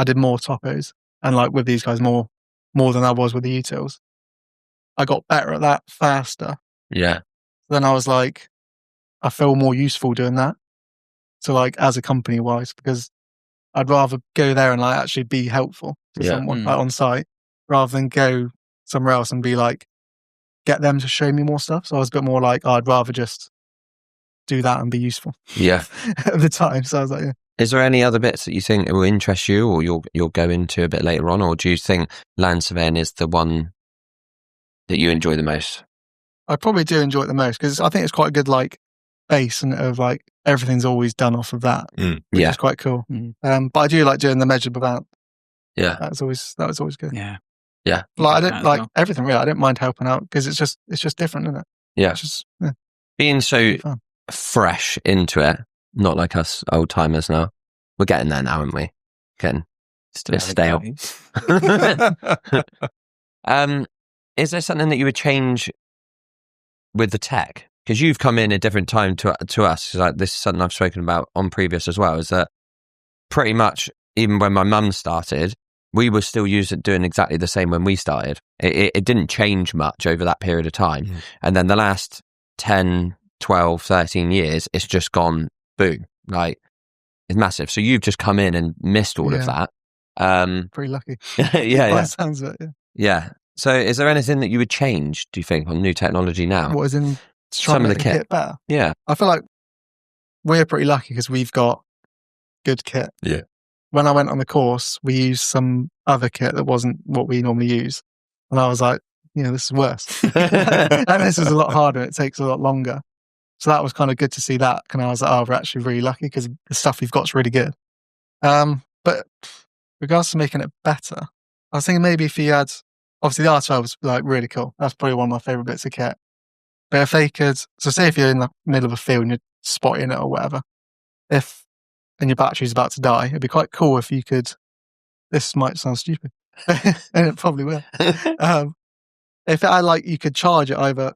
did more topos and like with these guys more than I was with the utils, I got better at that faster. Yeah. Then I was like, I feel more useful doing that. So like as a company wise, because I'd rather go there and like actually be helpful to someone like on site rather than go somewhere else and be like, get them to show me more stuff. So I was a bit more like, I'd rather just do that and be useful. Yeah. At the time. So I was like, yeah. Is there any other bits that you think will interest you or you'll go into a bit later on? Or do you think land surveying is the one that you enjoy the most? I probably do enjoy it the most because I think it's quite a good like base and of like everything's always done off of that. Which is quite cool. But I do like doing the measured without. Yeah. That was always good. Yeah. Yeah. Like I don't like everything really. I don't mind helping out because it's just different, isn't it? Yeah. It's just, being so fresh into it, not like us old timers now. We're getting there now, aren't we? Getting a bit stale. Is there something that you would change with the tech, because you've come in a different time to us. Like, this is something I've spoken about on previous as well, is that pretty much even when my mum started, we were still doing exactly the same when we started. It didn't change much over that period of time. And then the last 10, 12, 13 years, it's just gone boom. Like, it's massive. So you've just come in and missed all of that. Pretty lucky. Yeah. Sounds of it, Yeah. So is there anything that you would change, do you think, on new technology now? What is in Some of the kit better? Yeah. I feel like we're pretty lucky because we've got good kit. Yeah. When I went on the course, we used some other kit that wasn't what we normally use. And I was like, this is worse. And this is a lot harder. It takes a lot longer. So that was kind of good to see that. And I was like, we're actually really lucky because the stuff we've got is really good. But regards to making it better, I was thinking maybe if you had, obviously the R12 was like really cool. That's probably one of my favorite bits of kit. But if they could, so say if you're in the middle of a field and you're spotting it or whatever, and your battery's about to die, it'd be quite cool if you could, this might sound stupid, and it probably will. If you could charge it either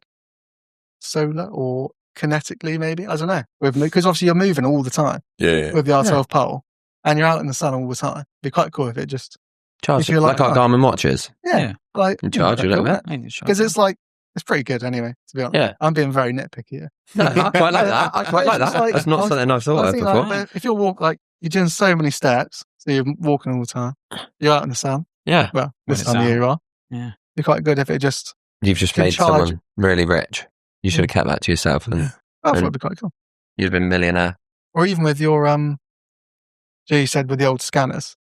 solar or kinetically, maybe, I don't know, because obviously you're moving all the time with the R12 pole, and you're out in the sun all the time. It'd be quite cool if it just charge it, like our Garmin watches. Yeah. Like, charge a little bit. Because it's like, it's pretty good anyway, to be honest. Yeah. I'm being very nitpicky here. No, I quite like that. That's not something I've thought of before. Like, if you're you're doing so many steps, so you're walking all the time, you're out in the sun. Yeah. Well, this time of year you are. Yeah. You're quite good if it just... You've just made someone really rich. You should have kept that to yourself. And, I thought it'd be quite cool. You'd have been a millionaire. Or even with your, you said with the old scanners,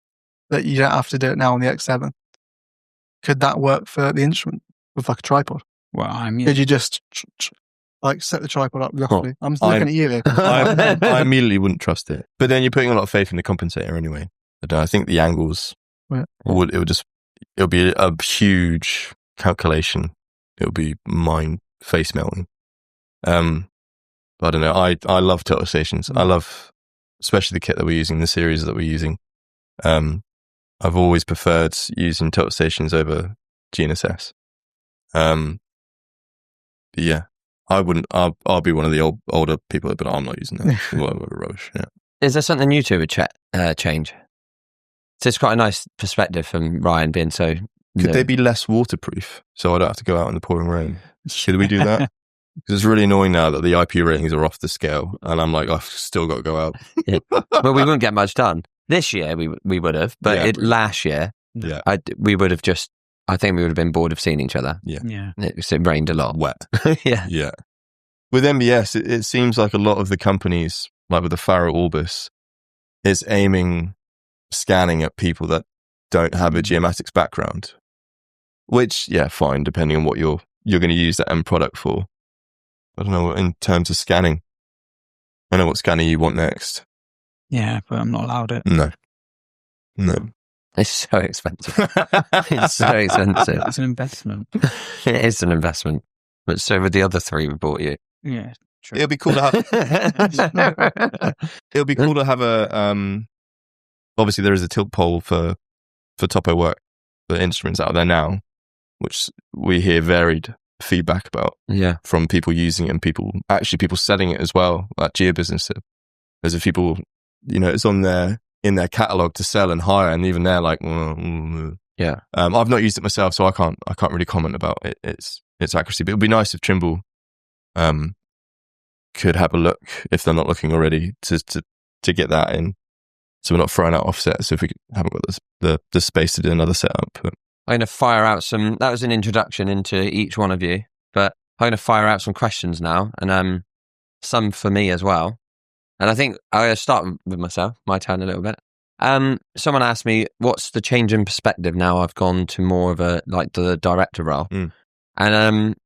that you don't have to do it now on the X7. Could that work for the instrument with like a tripod? Well, Could you just set the tripod up roughly? I'm looking at you there. I immediately wouldn't trust it. But then you're putting a lot of faith in the compensator anyway. I think the angles it'll be a huge calculation. It'll be face melting. I don't know. I love total stations. I love, especially the kit that we're using, the series that we're using. I've always preferred using total stations over GNSS. Yeah, I wouldn't. I'll be one of the older people, but I'm not using that. What rubbish. Yeah. Is there something you two would change? So it's quite a nice perspective from Ryan being so. Could they be less waterproof so I don't have to go out in the pouring rain? Should we do that? Because it's really annoying now that the IP ratings are off the scale, and I'm like, I've still got to go out. Yeah. But we wouldn't get much done this year. We would have, but last year, we would have just. I think we would have been bored of seeing each other. Yeah. It rained a lot. Wet. Yeah. With MBS, it seems like a lot of the companies, like with the Faro Orbis, is aiming scanning at people that don't have a geomatics background. Which, fine, depending on what you're going to use that end product for. I don't know, in terms of scanning. I know what scanner you want next. Yeah, but I'm not allowed it. No. It's so expensive. It's so expensive. It's an investment. It is an investment. But so would the other three we bought you. Yeah, true. It'll be cool to have. It'll be cool to have a. Obviously, there is a tilt pole for topo work, for instruments out there now, which we hear varied feedback about. Yeah, from people using it and people selling it as well, like GeoBusiness. There's a people, it's on in their catalog to sell and hire, and even they're like, yeah. I've not used it myself, so I can't really comment about its accuracy. But it would be nice if Trimble could have a look, if they're not looking already, to get that in, so we're not throwing out offsets if we haven't got the space to do another setup. But I'm going to fire out some. That was an introduction into each one of you, but I'm going to fire out some questions now, and some for me as well. And I think I'll start with myself, my turn a little bit. Someone asked me, what's the change in perspective now I've gone to more of the director role? And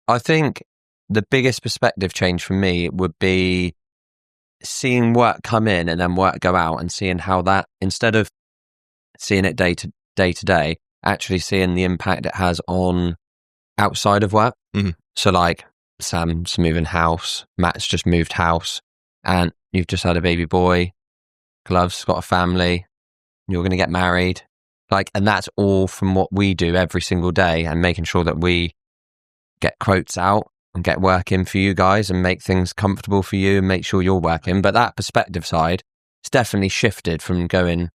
I think the biggest perspective change for me would be seeing work come in and then work go out, and seeing how that, instead of seeing it day to day, actually seeing the impact it has on outside of work. Mm-hmm. So like Sam's moving house, Matt's just moved house, and you've just had a baby boy, Glove's got a family, you're going to get married. And that's all from what we do every single day, and making sure that we get quotes out and get work in for you guys and make things comfortable for you and make sure you're working. But that perspective side, it's definitely shifted from going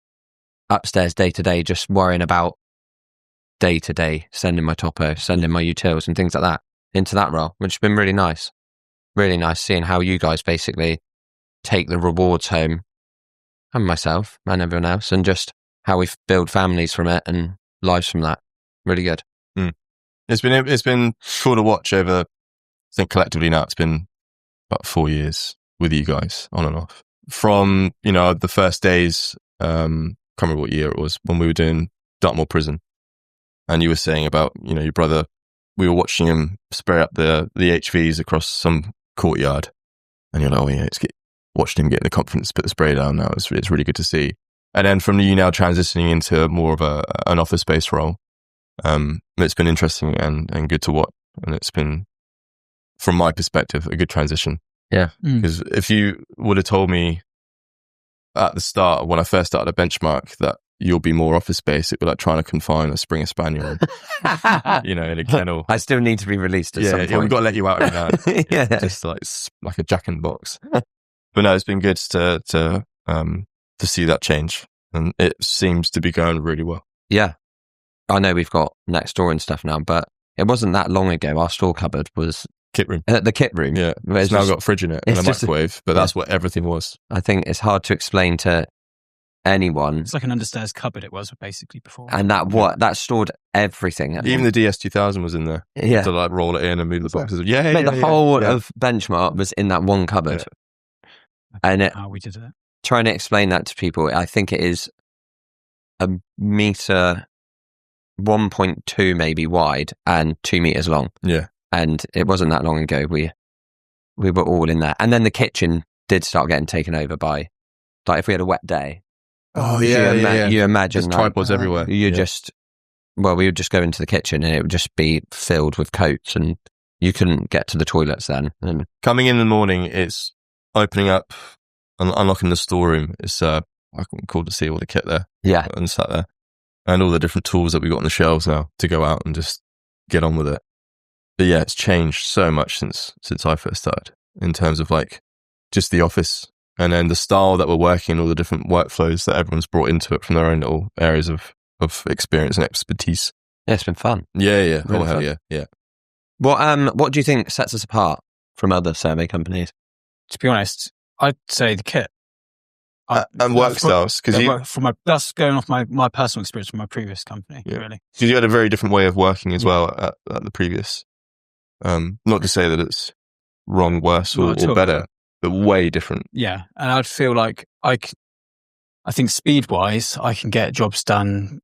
upstairs day to day, just worrying about day to day, sending my topo, sending my utils and things like that, into that role, which has been really nice. Really nice seeing how you guys basically take the rewards home, and myself and everyone else, and just how we build families from it and lives from that. Really good. It's been cool to watch over, I think collectively now it's been about 4 years with you guys on and off. From, the first days, can't remember what year it was, when we were doing Dartmoor Prison. And you were saying about, your brother, we were watching him spray up the HVs across some courtyard. And you're like, oh yeah, watching him get the confidence to put the spray down now. It's really good to see. And then from you now transitioning into more of an office-based role, it's been interesting and good to watch. And it's been, from my perspective, a good transition. Yeah. Because if you would have told me at the start, when I first started at Benchmark, that you'll be more office-based, it'd be like trying to confine a Springer Spaniel, in a kennel. I still need to be released at some point. Yeah, we've got to let you out every now and then. Yeah. Just like a jack-in-the-box. But no, it's been good to see that change. And it seems to be going really well. Yeah. I know we've got next door and stuff now, but it wasn't that long ago. Our store cupboard was kit room. The kit room. Yeah. It's now got a fridge in it and a microwave, but that's what everything was. I think it's hard to explain to anyone. It's like an understairs cupboard it was basically before. And that stored everything. Even the DS2000 was in there. Yeah. To roll it in and move the boxes. The whole of Benchmark was in that one cupboard. Yeah. And how we did it. Trying to explain that to people, I think it is a meter 1.2 maybe wide and 2 meters long. Yeah. And it wasn't that long ago we were all in there. And then the kitchen did start getting taken over by, like, if we had a wet day. Oh yeah, you imagine there's tripods everywhere. we would just go into the kitchen and it would just be filled with coats and you couldn't get to the toilets then. And coming in the morning, it's opening up and unlocking the storeroom. It's cool to see all the kit there. Yeah. And sat there. And all the different tools that we got on the shelves now to go out and just get on with it. But yeah, it's changed so much since I first started in terms of just the office and then the style that we're working, all the different workflows that everyone's brought into it from their own little areas of experience and expertise. Yeah, it's been fun. Yeah. Really hell fun. yeah. What do you think sets us apart from other survey companies? To be honest, I'd say the kit. And work styles. That's going off my personal experience from my previous company, really. Because you had a very different way of working as well at the previous. Not to say that it's wrong, worse, or better, but way different. Yeah, and I'd feel like I think speed-wise, I can get jobs done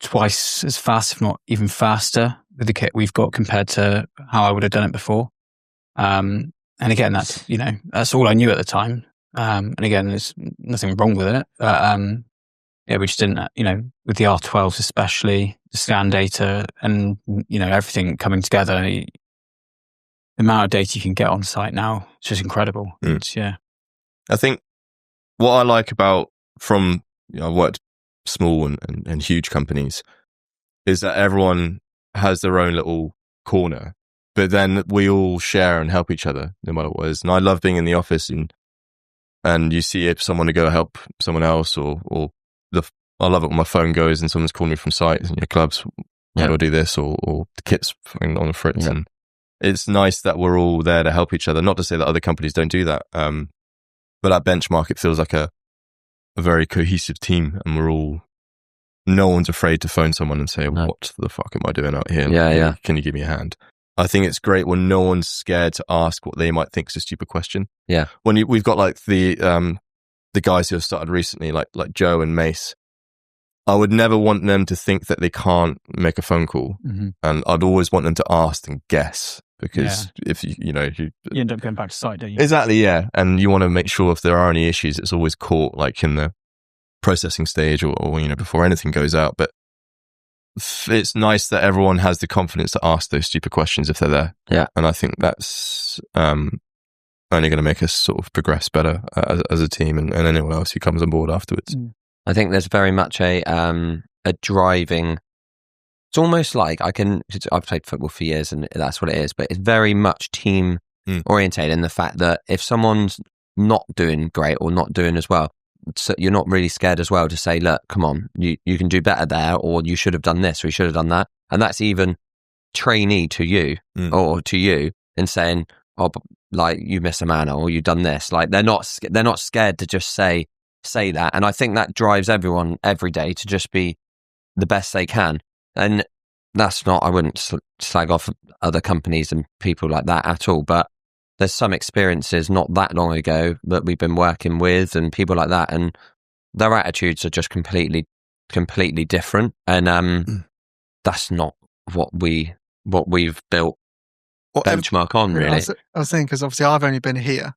twice as fast, if not even faster, with the kit we've got compared to how I would have done it before. And again, that's all I knew at the time. And again, there's nothing wrong with it. We just didn't, with the R12s especially, the scan data and, everything coming together. The amount of data you can get on site now, it's just incredible. I think what I like about I've worked small and huge companies is that everyone has their own little corner, but then we all share and help each other no matter what it is. And I love being in the office and you see if someone to go help someone else I love it when my phone goes and someone's calling me from site in your clubs, how do I do this? Or the kit's on the fritz. Yeah. And it's nice that we're all there to help each other. Not to say that other companies don't do that. But at Benchmark, it feels like a very cohesive team and no one's afraid to phone someone and say, what the fuck am I doing out here? Yeah. Can you give me a hand? I think it's great when no one's scared to ask what they might think is a stupid question. Yeah. When we've got the guys who have started recently, like Joe and Mace, I would never want them to think that they can't make a phone call. Mm-hmm. And I'd always want them to ask and guess because if you end up going back to site, don't you? Exactly. Yeah. And you want to make sure if there are any issues, it's always caught in the processing stage or before anything goes out. But it's nice that everyone has the confidence to ask those stupid questions if they're there. Yeah. And I think that's only going to make us sort of progress better as a team and anyone else who comes on board afterwards. I think there's very much a driving it's almost like I've played football for years and that's what it is, but it's very much team orientated in the fact that if someone's not doing great or not doing as well, so you're not really scared as well to say, look, come on, you can do better there, or you should have done this, or you should have done that. And that's even trainee to you or to you in saying, oh, like you missed a man or you've done this. Like they're not scared to just say that. And I think that drives everyone every day to just be the best they can. And that's not, I wouldn't slag off other companies and people like that at all, but there's some experiences not that long ago that we've been working with and people like that, and their attitudes are just completely different. And that's not what we've built Benchmark on, really. I was thinking, because obviously I've only been here,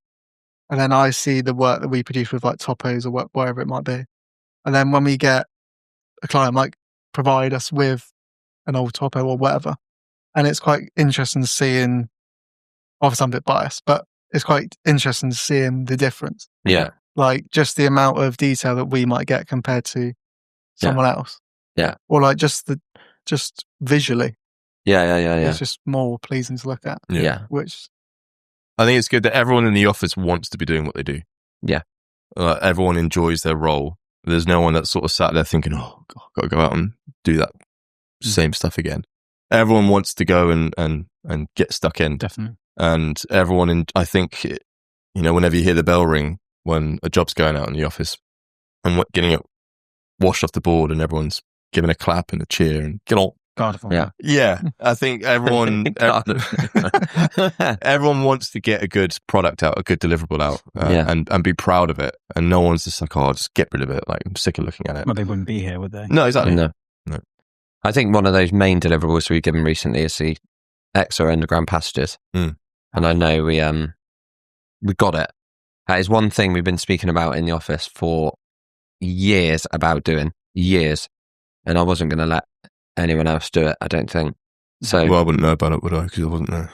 and then I see the work that we produce with like Topos or whatever it might be. And then when we get a client like provide us with an old Topo or whatever, and it's quite interesting seeing, obviously I'm a bit biased, but it's quite interesting seeing the difference. Yeah. Like just the amount of detail that we might get compared to someone else. Yeah. Or like just visually. Yeah. It's just more pleasing to look at. Yeah. Which I think it's good that everyone in the office wants to be doing what they do. Yeah. Everyone enjoys their role. There's no one that's sort of sat there thinking, oh, God, I've got to go out and do that same stuff again. Everyone wants to go and get stuck in. Definitely. And everyone, I think, whenever you hear the bell ring when a job's going out in the office and getting it washed off the board and everyone's giving a clap and a cheer and get on. Yeah, I think everyone everyone wants to get a good product out, a good deliverable out, and be proud of it. And no one's just like, oh, just get rid of it. Like, I'm sick of looking at it. Well, they wouldn't be here, would they? No, exactly. No. I think one of those main deliverables we've given recently is the EXA underground passages. And I know we got it. That is one thing we've been speaking about in the office for years about doing. Years. And I wasn't going to let anyone else do it, I don't think. So, well, I wouldn't know about it, would I? Because I wasn't there.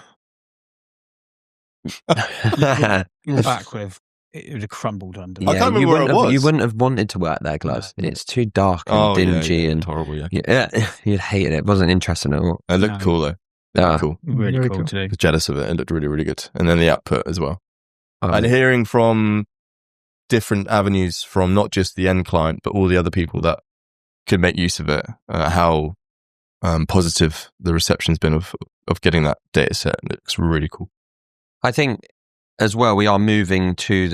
You're back with it would have crumbled under. I can't remember where it was. You wouldn't have wanted to work there, Gloves. No. It's too dark and dingy and horrible. Yeah, you'd hate it. It wasn't interesting at all. It looked cool though. Cool. Really cool too. I was jealous of it. It looked really, really good. And then the output as well. And hearing from different avenues from not just the end client, but all the other people that could make use of it, how positive the reception's been of getting that data set. It looks really cool. I think as well, we are moving to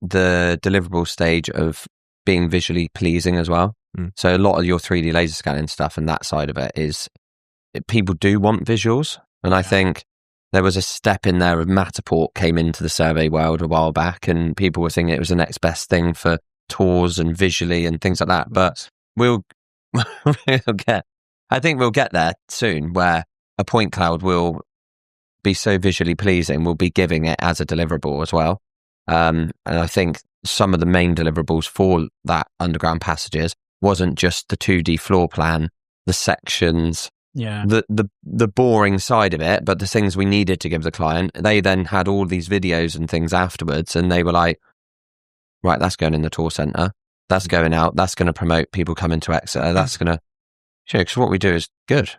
the deliverable stage of being visually pleasing as well. So a lot of your 3D laser scanning stuff and that side of it is people do want visuals. And I think there was a step in there of Matterport came into the survey world a while back and people were thinking it was the next best thing for tours and visually and things like that. But we'll get there soon where a point cloud will be so visually pleasing, we'll be giving it as a deliverable as well. And I think some of the main deliverables for that underground passages wasn't just the 2D floor plan, the sections, the boring side of it, but the things we needed to give the client. They then had all these videos and things afterwards, and they were like, right, that's going in the tour centre, that's going out, that's going to promote people coming to Exeter, that's going to show, because what we do is good.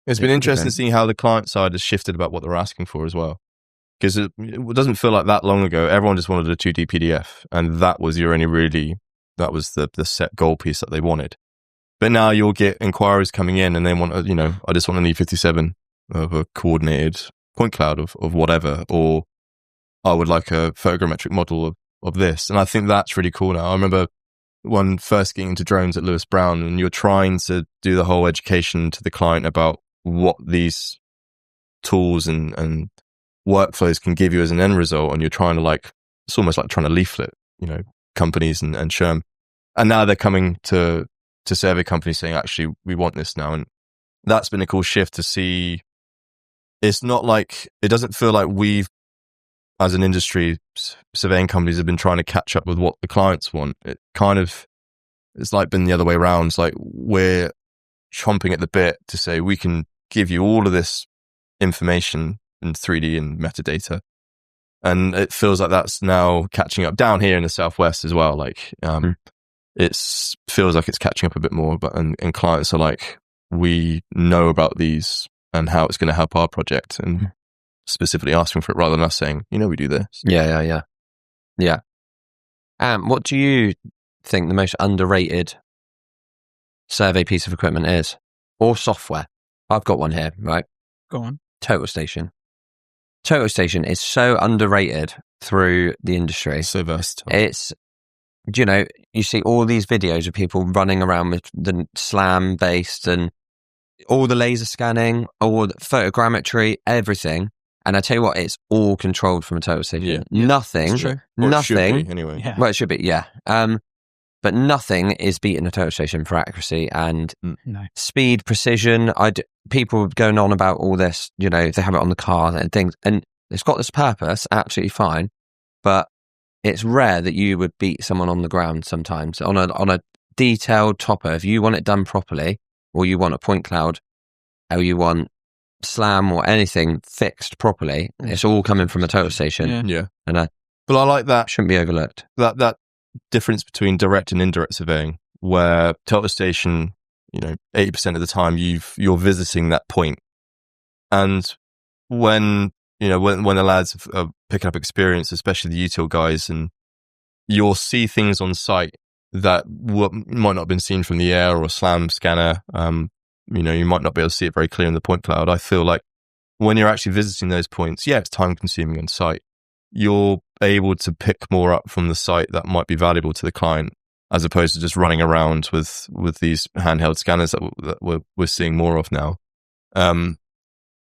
It's been interesting seeing how the client side has shifted about what they're asking for as well. Because it doesn't feel like that long ago, everyone just wanted a 2D PDF, and that was that was the set goal piece that they wanted. But now you'll get inquiries coming in and they want, I just want an E57 of a coordinated point cloud of whatever, or I would like a photogrammetric model of this. And I think that's really cool now. I remember when first getting into drones at Lewis Brown, and you're trying to do the whole education to the client about what these tools and workflows can give you as an end result, and you're trying to it's almost like trying to leaflet, companies and show them. And now they're coming to survey companies saying, actually, we want this now. And that's been a cool shift to see. It's not like, it doesn't feel like we've, as an industry, surveying companies have been trying to catch up with what the clients want. It kind of, it's like been the other way around. It's like we're chomping at the bit to say, we can give you all of this information in 3D and metadata. And it feels like that's now catching up down here in the Southwest as well. It feels like it's catching up a bit more, and clients are like, we know about these and how it's going to help our project, and specifically asking for it rather than us saying, we do this. Yeah. What do you think the most underrated survey piece of equipment is, or software? I've got one here, right? Go on. Total Station. Total Station is so underrated through the industry. So versatile. It's, you see all these videos of people running around with the SLAM based and all the laser scanning, all the photogrammetry, everything. And I tell you what, it's all controlled from a Total Station. Yeah. Nothing. It's true. Or it should Nothing. be, anyway. Yeah. Well, it should be, yeah. But nothing is beating a Total Station for accuracy and speed, precision. People going on about all this, they have it on the car and things, and it's got this purpose, absolutely fine. But it's rare that you would beat someone on the ground sometimes on a detailed topper. If you want it done properly, or you want a point cloud, or you want SLAM or anything fixed properly, it's all coming from a Total Station. Yeah. And but I like that. Shouldn't be overlooked. That difference between direct and indirect surveying, where Total Station, 80% of the time you're visiting that point, and when the lads are picking up experience, especially the util guys, and you'll see things on site that might not have been seen from the air or a SLAM scanner. You might not be able to see it very clear in the point cloud. I feel like when you're actually visiting those points, it's time consuming on site. You're able to pick more up from the site that might be valuable to the client, as opposed to just running around with these handheld scanners that we're seeing more of now.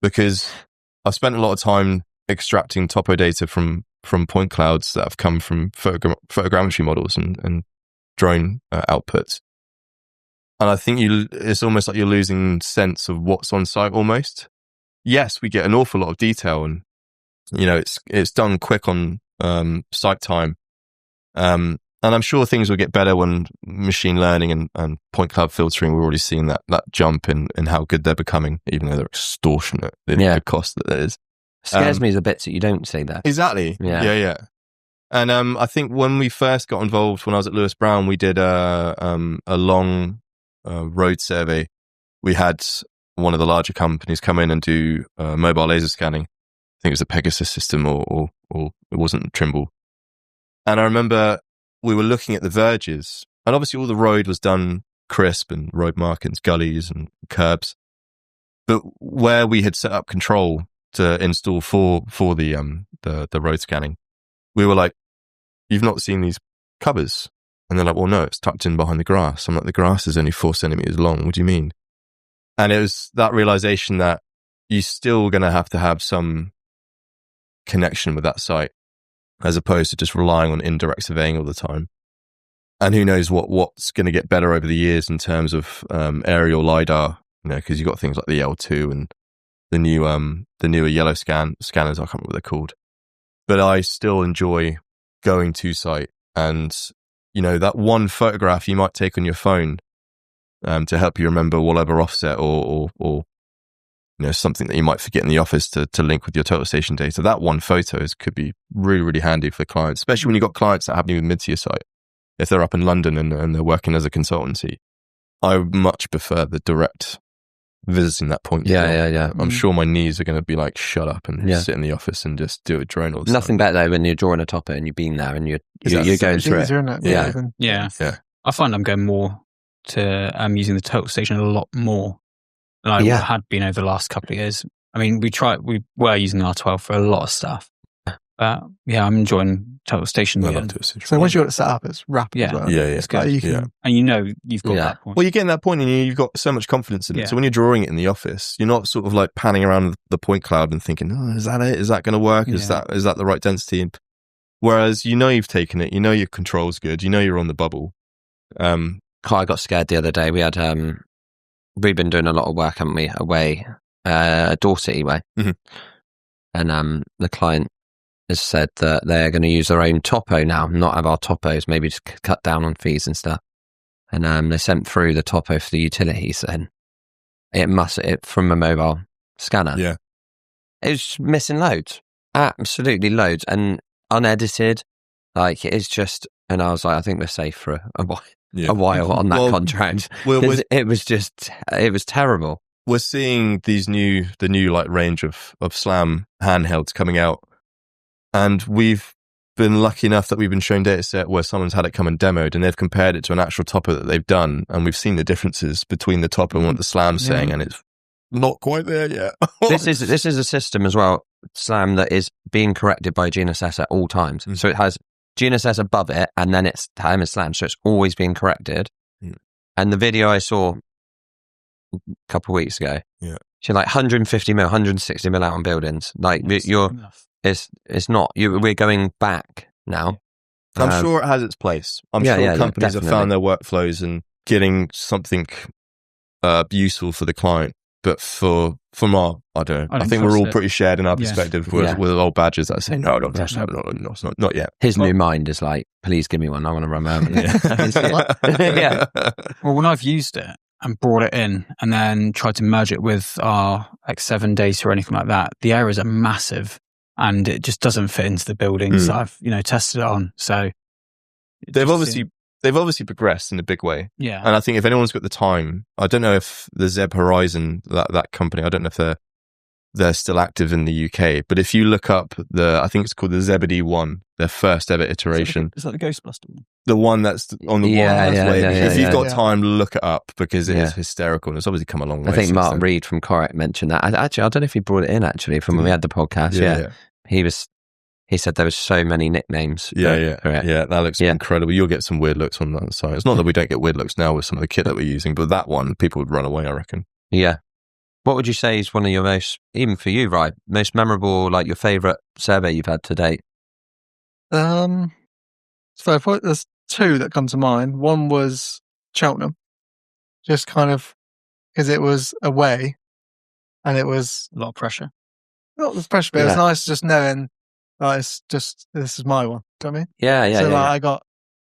Because I've spent a lot of time extracting topo data from point clouds that have come from photogrammetry models and drone outputs. And I think it's almost like you're losing sense of what's on site almost. Yes, we get an awful lot of detail, and it's done quick on site time. And I'm sure things will get better when machine learning and point cloud filtering, we're already seeing that jump in how good they're becoming, even though they're extortionate, the cost that is. Scares me the bits that you don't see there. Exactly. Yeah. And I think when we first got involved, when I was at Lewis Brown, we did a long road survey. We had one of the larger companies come in and do mobile laser scanning. I think it was a Pegasus system or it wasn't Trimble. And I remember we were looking at the verges, and obviously all the road was done crisp and road markings, gullies and curbs. But where we had set up control to install for the road scanning, we were like, "You've not seen these covers?" And they're like, "Well, no, it's tucked in behind the grass." I'm like, "The grass is only 4 centimeters long. What do you mean?" And it was that realization that you're still going to have some connection with that site, as opposed to just relying on indirect surveying all the time. And who knows what's going to get better over the years in terms of aerial LiDAR, because you've got things like the L2 and the newer yellow scanners, I can't remember what they're called. But I still enjoy going to site, and that one photograph you might take on your phone to help you remember whatever offset or something that you might forget in the office to link with your Total Station data. That one photo could be really, really handy for clients, especially when you've got clients that haven't even been to your site. If they're up in London and they're working as a consultancy, I much prefer the direct visiting that point. Yeah. I'm sure my knees are going to be like, shut up and sit in the office and just do a drone all the Nothing time. better though when you're drawing a topper and you've been there and you're Exactly. going through Easier, it. isn't it? Yeah. I find I'm going more to using the Total Station a lot more than I had been over the last couple of years. I mean, we were using R12 for a lot of stuff. But I'm enjoying Total Station. I love Total Station. So once you've got it set up, it's rapid as well. Yeah. It's good. Like you can, And you've got that point. Well, you're getting that point and you've got so much confidence in it. So when you're drawing it in the office, you're not sort of like panning around the point cloud and thinking, "Oh, is that it? Is that going to work? Is that the right density?" And whereas you've taken it, your control's good, you're on the bubble. I got scared the other day. We had we've been doing a lot of work, haven't we, away Dorset way. Mm-hmm. And the client has said that they're going to use their own topo now, not have our topos, maybe just cut down on fees and stuff. And they sent through the topo for the utilities, and it from a mobile scanner. Yeah, it was missing loads, absolutely loads, and unedited. Like it's just, and I was like, I think we're safe for a while. a while on that Well, contract. we're- It was terrible. We're seeing the new like range of SLAM handhelds coming out, and we've been lucky enough that we've been shown data set where someone's had it come and demoed, and they've compared it to an actual topper that they've done, and we've seen the differences between the topper and what the SLAM's saying, and it's not quite there yet. This is a system as well, SLAM, that is being corrected by GNSS at all times. So it has GNSS above it, and then it's time is SLAM, so it's always being corrected. And the video I saw a couple of weeks ago, she like 150 mil, 160 mil out on buildings. Like it's not. We're going back now. I'm sure it has its place. I'm sure companies have found their workflows and getting something useful for the client. But from our, I don't know. I think we're all pretty shared in our perspective with old badgers that say, no, not yet. His new mind is like, please give me one. I want to run around with it. Well, when I've used it and brought it in and then tried to merge it with our X7 data or anything like that, the errors are massive and it just doesn't fit into the buildings that I've tested it on. So they've obviously progressed in a big way. Yeah. And I think if anyone's got the time, I don't know if the Zeb Horizon, that company, I don't know if they're still active in the UK, but if you look up I think it's called the Zebedee 1, their first ever iteration. Is that the Ghostbuster one? The one that's on the wall. If you've got time, look it up because it is hysterical and it's obviously come a long way. I think Martin Reed from Correct mentioned that. Actually, I don't know if he brought it in from when we had the podcast. He said there was so many nicknames. Yeah, that looks incredible. You'll get some weird looks on that site. It's not that we don't get weird looks now with some of the kit that we're using, but that one, people would run away, I reckon. Yeah. What would you say is one of your most, even for you, right, most memorable, like your favourite survey you've had to date? So I thought there's two that come to mind. One was Cheltenham, just kind of because it was away and it was a lot of pressure. Not the pressure, but it was nice just knowing it's just, this is my one. Do you know what I mean? Yeah. So I got,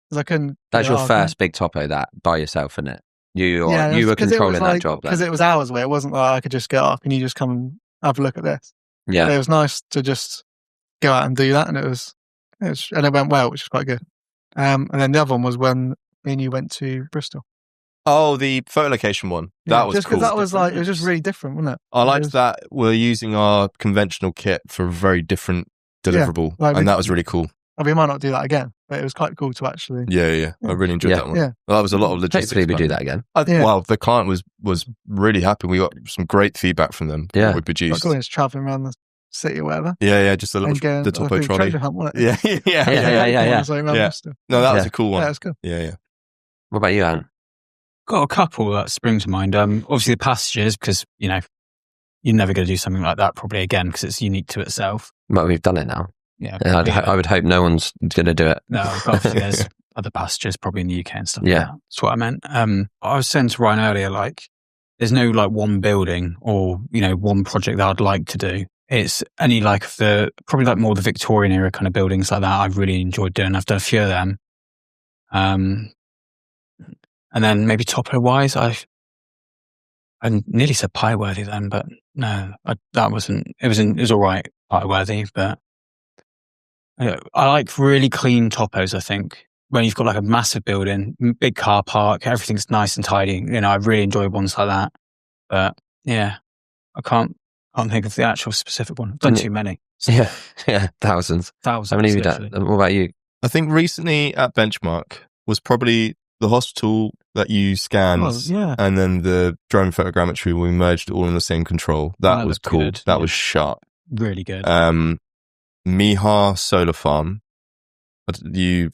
because I couldn't. That's your first big topo that by yourself, isn't it? You were controlling that job. Because it was hours away. It wasn't like I could just get up. Can you just come and have a look at this? Yeah. But it was nice to just go out and do that. And it went well, which is quite good. And then the other one was when me and you went to Bristol. Oh, the photo location one. That was just cool. That was like, it was just really different, wasn't it? I liked that we're using our conventional kit for a very different deliverable. And that was really cool. We might not do that again, but it was quite cool to actually. Yeah. I really enjoyed that one. Yeah. Well, that was a lot of logistics. Hopefully we do that again. Well, the client was really happy. We got some great feedback from them. Yeah. We produced. Cool. Just traveling around the city or whatever. Yeah. Just a little the topo trolley. Treasure hunt, wasn't Yeah. No, that was a cool one. Yeah, it was cool. Yeah. What about you, Anne? Got a couple that spring to mind. Obviously the passages, because you're never going to do something like that probably again because it's unique to itself. Well, we've done it now. Yeah, I would hope no one's going to do it. No, but obviously there's other passages probably in the UK and stuff. Yeah, like that. That's what I meant. I was saying to Ryan earlier, like there's no like one building or one project that I'd like to do. It's any like probably like more the Victorian era kind of buildings like that. I've really enjoyed doing. I've done a few of them. And then maybe topo wise, I nearly said pie-worthy then, but no, that wasn't. It was all right, pie-worthy, but. I like really clean topos, I think. When you've got like a massive building, big car park, everything's nice and tidy. I really enjoy ones like that. But yeah, I can't think of the actual specific one. I've done too many. Yeah, thousands. How many have you done? What about you? I think recently at Benchmark was probably the hospital that you scanned and then the drone photogrammetry, we merged all in the same control. That was cool. Good. That was sharp. Really good. Mihar Solar Farm. Me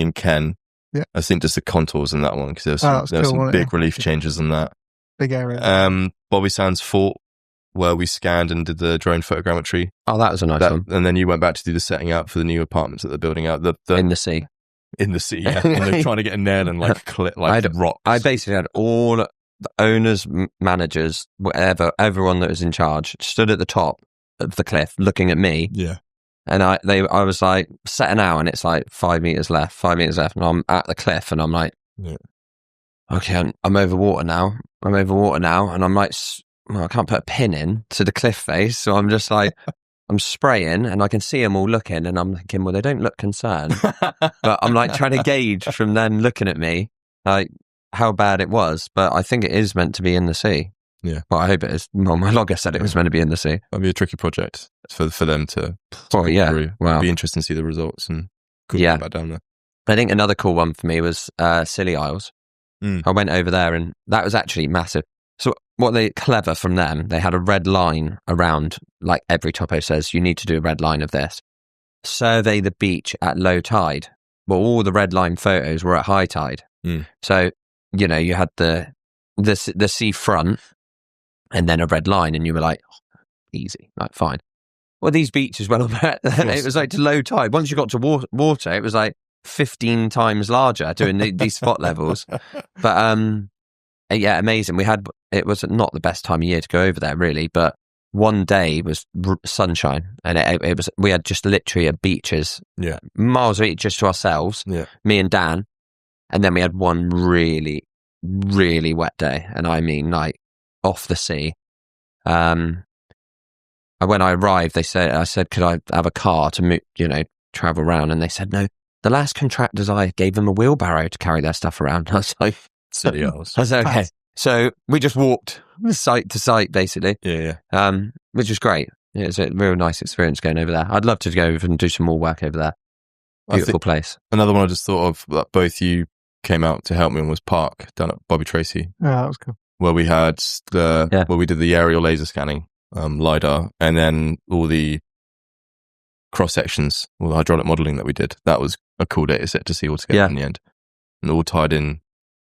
and Ken. Yeah. I think just the contours in that one because there was some big relief changes in that. Big area. Bobby Sands Fort, where we scanned and did the drone photogrammetry. Oh, that was a nice one. And then you went back to do the setting out for the new apartments that they're building out. In the sea. In the sea, yeah. And they're trying to get a nail and rocks. I basically had all the owners, managers, everyone that was in charge stood at the top of the cliff looking at me. Yeah. And I was like, setting out, and it's like 5 meters left, and I'm at the cliff, and I'm like, okay, I'm over water now, and I'm like, I can't put a pin in to the cliff face, so I'm just like, I'm spraying, and I can see them all looking, and I'm thinking, well, they don't look concerned, but I'm like trying to gauge from them looking at me, like how bad it was, but I think it is meant to be in the sea. Yeah. Well, I hope it is. Well, my logger said it was meant to be in the sea. That'd be a tricky project for them to Oh, go yeah. through. Wow. It'd be interesting to see the results and Yeah. back down there. I think another cool one for me was Scilly Isles. I went over there and that was actually massive. So what they clever from them, they had a red line around, like every topo says, you need to do a red line of this. Survey the beach at low tide. Well, all the red line photos were at high tide. So, you know, you had the sea front and then a red line and you were like, oh, easy, like fine. Well, these beaches, well, it was like to low tide. Once you got to water, it was like 15 times larger doing these spot levels. But yeah, amazing. It was not the best time of year to go over there really, but one day was sunshine and it was, we had just literally a beaches, miles of it just to ourselves, me and Dan. And then we had one really, really wet day. And I mean like off the sea. When I arrived, I said, could I have a car to move, travel around? And they said, no, the last contractors I gave them a wheelbarrow to carry their stuff around. I was like, City Isles. I was like, okay. So we just walked site to site, basically. Yeah. Which was great. It was a real nice experience going over there. I'd love to go over and do some more work over there. Beautiful place. Another one I just thought of that both you came out to help me on was Park down at Bobby Tracy. Yeah, that was cool. Where we had where we did the aerial laser scanning, LiDAR, and then all the cross sections, all the hydraulic modelling that we did. That was a cool data set to see all together in the end. And all tied in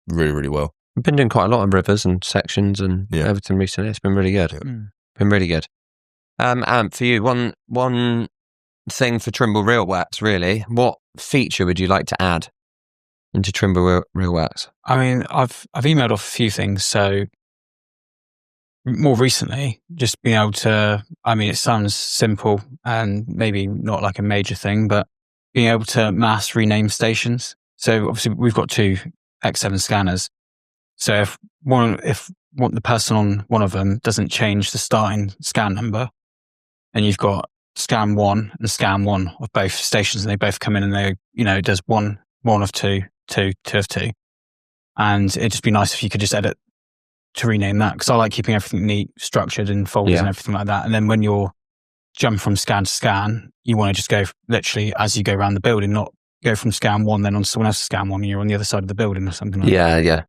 really, really well. We've been doing quite a lot on rivers and sections and everything recently. It's been really good. Been really good. And for you, one thing for Trimble RealWorks, really, what feature would you like to add into Trimble RealWorks? I mean, I've emailed off a few things. So more recently, just being able to, I mean, it sounds simple and maybe not like a major thing, but being able to mass rename stations. So obviously we've got 2 X7 scanners. So if the person on one of them doesn't change the starting scan number, and you've got scan 1 and scan 1 of both stations, and they both come in and they, it does one of 2 of 2. And it'd just be nice if you could just edit to rename that, because I like keeping everything neat, structured in folders and everything like that. And then when you're jumping from scan to scan, you want to just go literally as you go around the building, not go from scan 1 then on someone else's scan 1 and you're on the other side of the building or something like that. Yeah.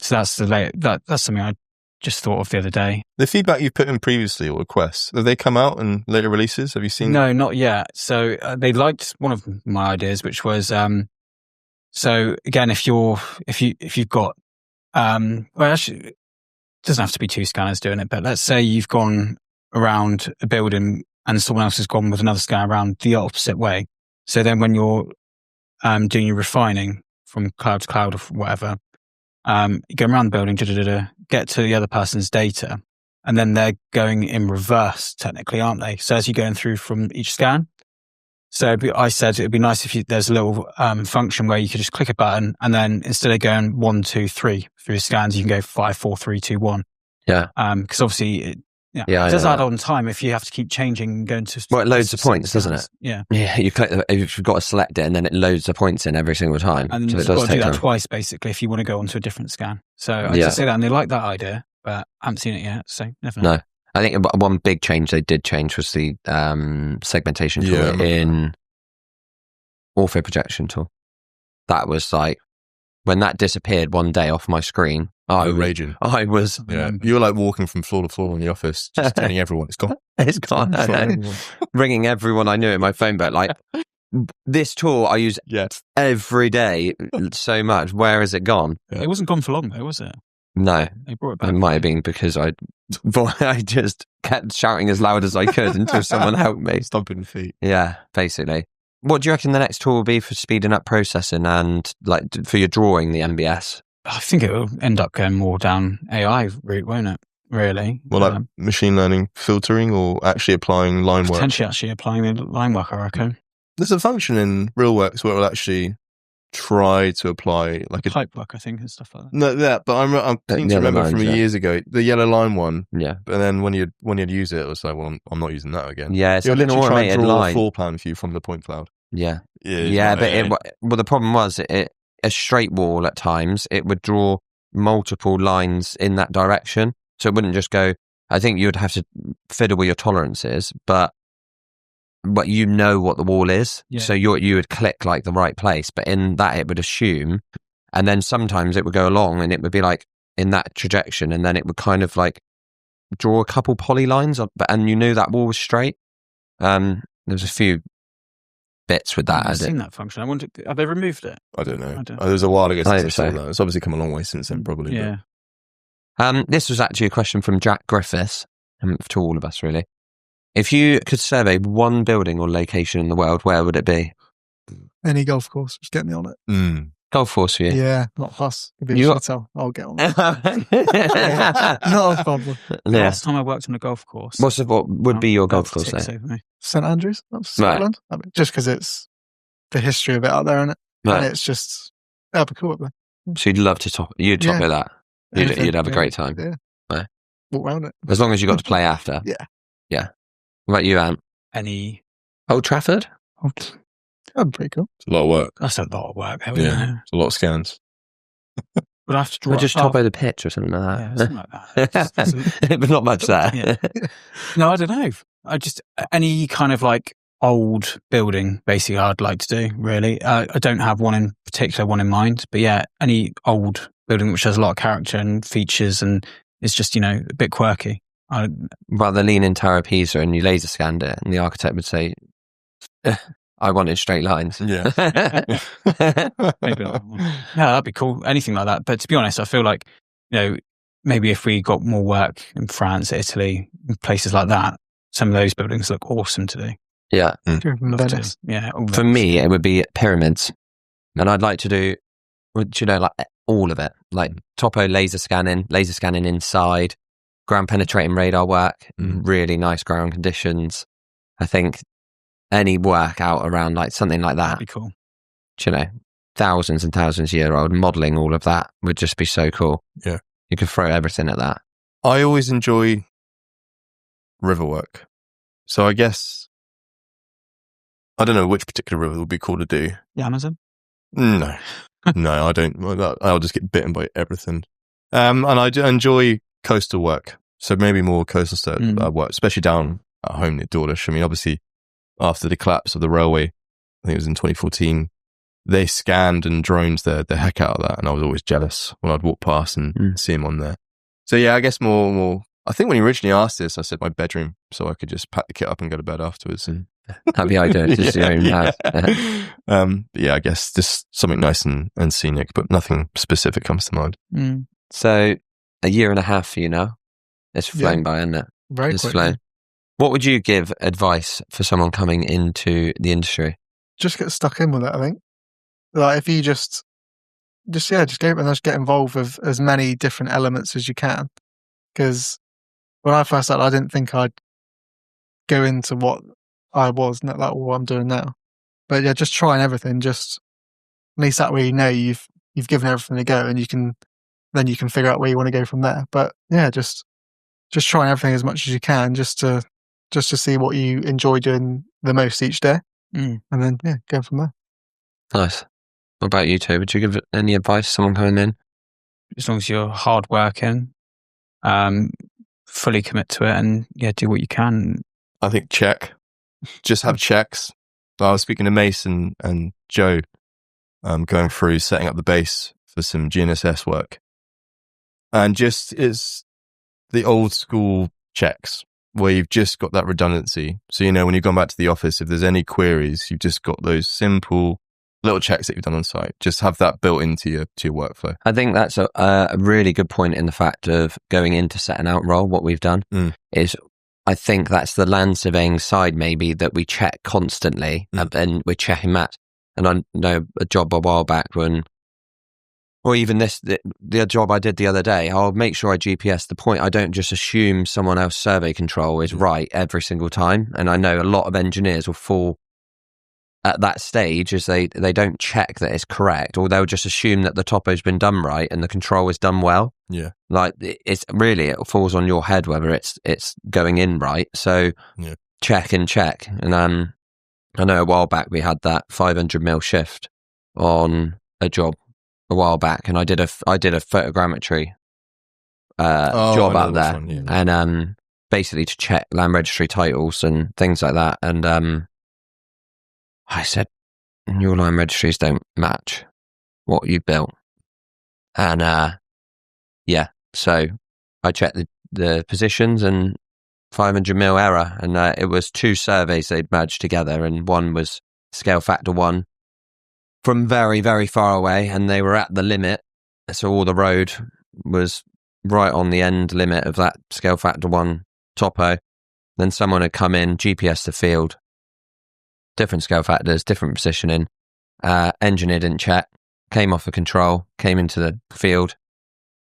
So that's that's something I just thought of the other day. The feedback you've put in previously or requests, have they come out in later releases? Have you seen? No, not yet. So they liked one of my ideas, which was so again, if you've got well, actually, it doesn't have to be 2 scanners doing it, but let's say you've gone around a building and someone else has gone with another scanner around the opposite way. So then when you're doing your refining from cloud to cloud or whatever, you go around the building, get to the other person's data, and then they're going in reverse, technically, aren't they? So as you're going through from each scan. So I said it'd be nice if there's a little function where you could just click a button, and then instead of going 1, 2, 3 through scans, you can go 5, 4, 3, 2, 1. Yeah. Because obviously it does add on time if you have to keep changing and going to. Well, it loads of points, doesn't it? Yeah. Yeah. You click. You've got to select it, and then it loads the points in every single time. And so you've got to do that twice, basically, if you want to go onto a different scan. So I just say that, and they like that idea, but I haven't seen it yet, so never know. No. I think one big change they did change was the segmentation tool in ortho projection tool. That was like when that disappeared one day off my screen. Raging. I was. Yeah. You were like walking from floor to floor in the office, just telling everyone it's gone. It's gone. Ringing everyone I knew in my phone book. Like, this tool I use every day so much. Where has it gone? Yeah. It wasn't gone for long though, was it? No. They brought it back. It might have been because I just kept shouting as loud as I could until someone helped me. Stomping feet. Yeah, basically. What do you reckon the next tool will be for speeding up processing and like for your drawing the MBS? I think it will end up going more down AI route, won't it? Really? Well, like machine learning filtering or actually applying line work? Potentially actually applying the line work, I reckon. There's a function in RealWorks where it will actually try to apply like a pipe work, I think, and stuff like that. No, that. But I'm keen to remember from years ago the yellow line one. Yeah. But then when you'd use it, it was like, well, I'm not using that again. Yeah, it's you're like an literally automated trying to draw line. a floor plan for you from the point cloud. Yeah. Yeah. But the problem was it a straight wall at times, it would draw multiple lines in that direction. So it wouldn't just go, I think you'd have to fiddle with your tolerances, but you know what the wall is. Yeah. So you would click like the right place, but in that it would assume, and then sometimes it would go along and it would be like in that trajectory, and then it would kind of like draw a couple polylines up, and you knew that wall was straight. There's a few bits with that. I've seen that function. I wonder, have they removed it? I don't know. I don't- It was a while ago since I think saw so. that. It's obviously come a long way since then, probably. Yeah. This was actually a question from Jack Griffiths, to all of us really. If you could survey one building or location in the world, where would it be? Any golf course, just get me on it. Mm. Golf course for you. Yeah, not fuss. If it's You- hotel, I'll get on it. Not a problem. Yeah. Last time I worked on a golf course. What would be your golf that course ticks there? over me. St Andrews, that's Right. Scotland. I mean, just because it's the history of it out there, and Right. it's just that'd be cool up there. So you'd love to top it Yeah. that. You'd Anything, have a yeah. great time. Yeah. Right. Walk around it. As long as you got to play after. Yeah. Yeah. What about you, Ant? Any? Old Trafford? That'd be pretty cool. It's a lot of work. That's a lot of work. There, Yeah. isn't it? It's a lot of scans. Would I have to draw? Or just top of the pitch or something Yeah, like something like that. that. But not much there. Yeah. No, I don't know. I just any kind of like old building. Basically, I'd like to do. Really, I don't have one in particular, one in mind. But yeah, any old building which has a lot of character and features and is just a bit quirky. Well, the Leaning Tower of Pisa, and you laser scanned it, and the architect would say, I wanted straight lines. Yeah. Maybe not. Yeah, that'd be cool. Anything like that. But to be honest, I feel like, maybe if we got more work in France, Italy, places like that, some of those buildings look awesome to do. Yeah. Love to. Venice. Yeah. all For those. me, it would be pyramids. And I'd like to do, like all of it. Like topo laser scanning inside, ground penetrating radar work, really nice ground conditions. I think any work out around like something like that, That'd be cool. thousands and thousands year old, modelling all of that would just be so cool. Yeah. You could throw everything at that. I always enjoy river work. So I guess, I don't know which particular river would be cool to do. The Amazon? No, no, I don't. I'll just get bitten by everything. And I do enjoy coastal work. So maybe more coastal work, especially down at home near Dawlish. I mean, obviously, after the collapse of the railway, I think it was in 2014, they scanned and droned the heck out of that. And I was always jealous when I'd walk past and see them on there. So yeah, I guess more. I think when you originally asked this, I said my bedroom, so I could just pack the kit up and go to bed afterwards. That'd be ideal. Just your own house. But yeah, I guess just something nice and scenic, but nothing specific comes to mind. So, a year and a half for you now. It's flown by, isn't it? Very It's quickly. flown. What would you give advice for someone coming into the industry? Just get stuck in with it, I think. Like if you just go and just get involved with as many different elements as you can. Because when I first started, I didn't think I'd go into what I was, not like what I'm doing now. But yeah, just trying everything. Just at least that way you've given everything a go, and you can figure out where you want to go from there. But yeah, just trying everything as much as you can, just to see what you enjoy doing the most each day, and then go from there. Nice. What about you, Toby? Would you give any advice to someone coming in? As long as you're hardworking, fully commit to it, and do what you can. I think check. Just have checks. I was speaking to Mason and Joe, going through setting up the base for some GNSS work. And just it's the old school checks where you've just got that redundancy. So, when you've gone back to the office, if there's any queries, you've just got those simple little checks that you've done on site. Just have that built into your workflow. I think that's a really good point in the fact of going into set and out role. What we've done is, I think that's the land surveying side maybe that we check constantly, and we're checking that. And I know a job a while back or even the job I did the other day, I'll make sure I GPS the point. I don't just assume someone else's survey control is right every single time. And I know a lot of engineers will fall at that stage as they don't check that it's correct, or they'll just assume that the topo's been done right and the control is done well. Yeah. Like it falls on your head whether it's going in right. So check. And I know a while back we had that 500 mil shift on a job a while back, and I did a photogrammetry job I know out this there, one, yeah. and basically to check land registry titles and things like that. And I said, your land registries don't match what you built. And so I checked the positions, and 500 mil error, and it was 2 surveys they'd merged together, and one was scale factor 1 from very, very far away, and they were at the limit, so all the road was right on the end limit of that scale factor 1 topo. Then someone had come in, GPS the field, different scale factors, different positioning, engineer didn't check, came off of control, came into the field,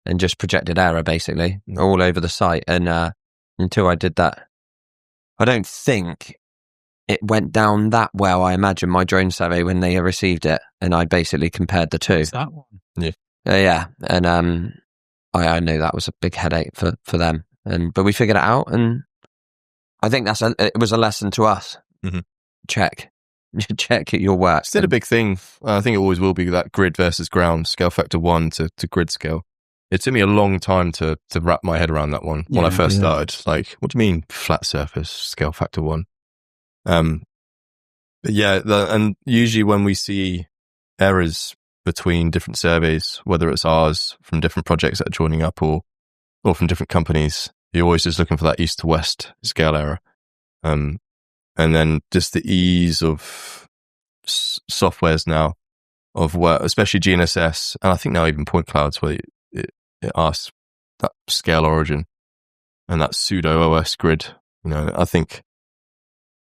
and just projected error basically all over the site. And until I did that, I don't think it went down that well. I imagine my drone survey when they received it, and I basically compared the two. Is that one? Yeah, and I know that was a big headache for them, but we figured it out, and I think it was a lesson to us. Mm-hmm. Check your work. Still a big thing. I think it always will be that grid versus ground, scale factor 1 to grid scale. It took me a long time to wrap my head around that one when I first started. Like, what do you mean flat surface, scale factor 1? But yeah, and usually when we see errors between different surveys, whether it's ours from different projects that are joining up or from different companies, you're always just looking for that east to west scale error. And then just the ease of softwares now of where, especially GNSS, and I think now even point clouds, where it asks that scale origin and that pseudo OS grid. You know, I think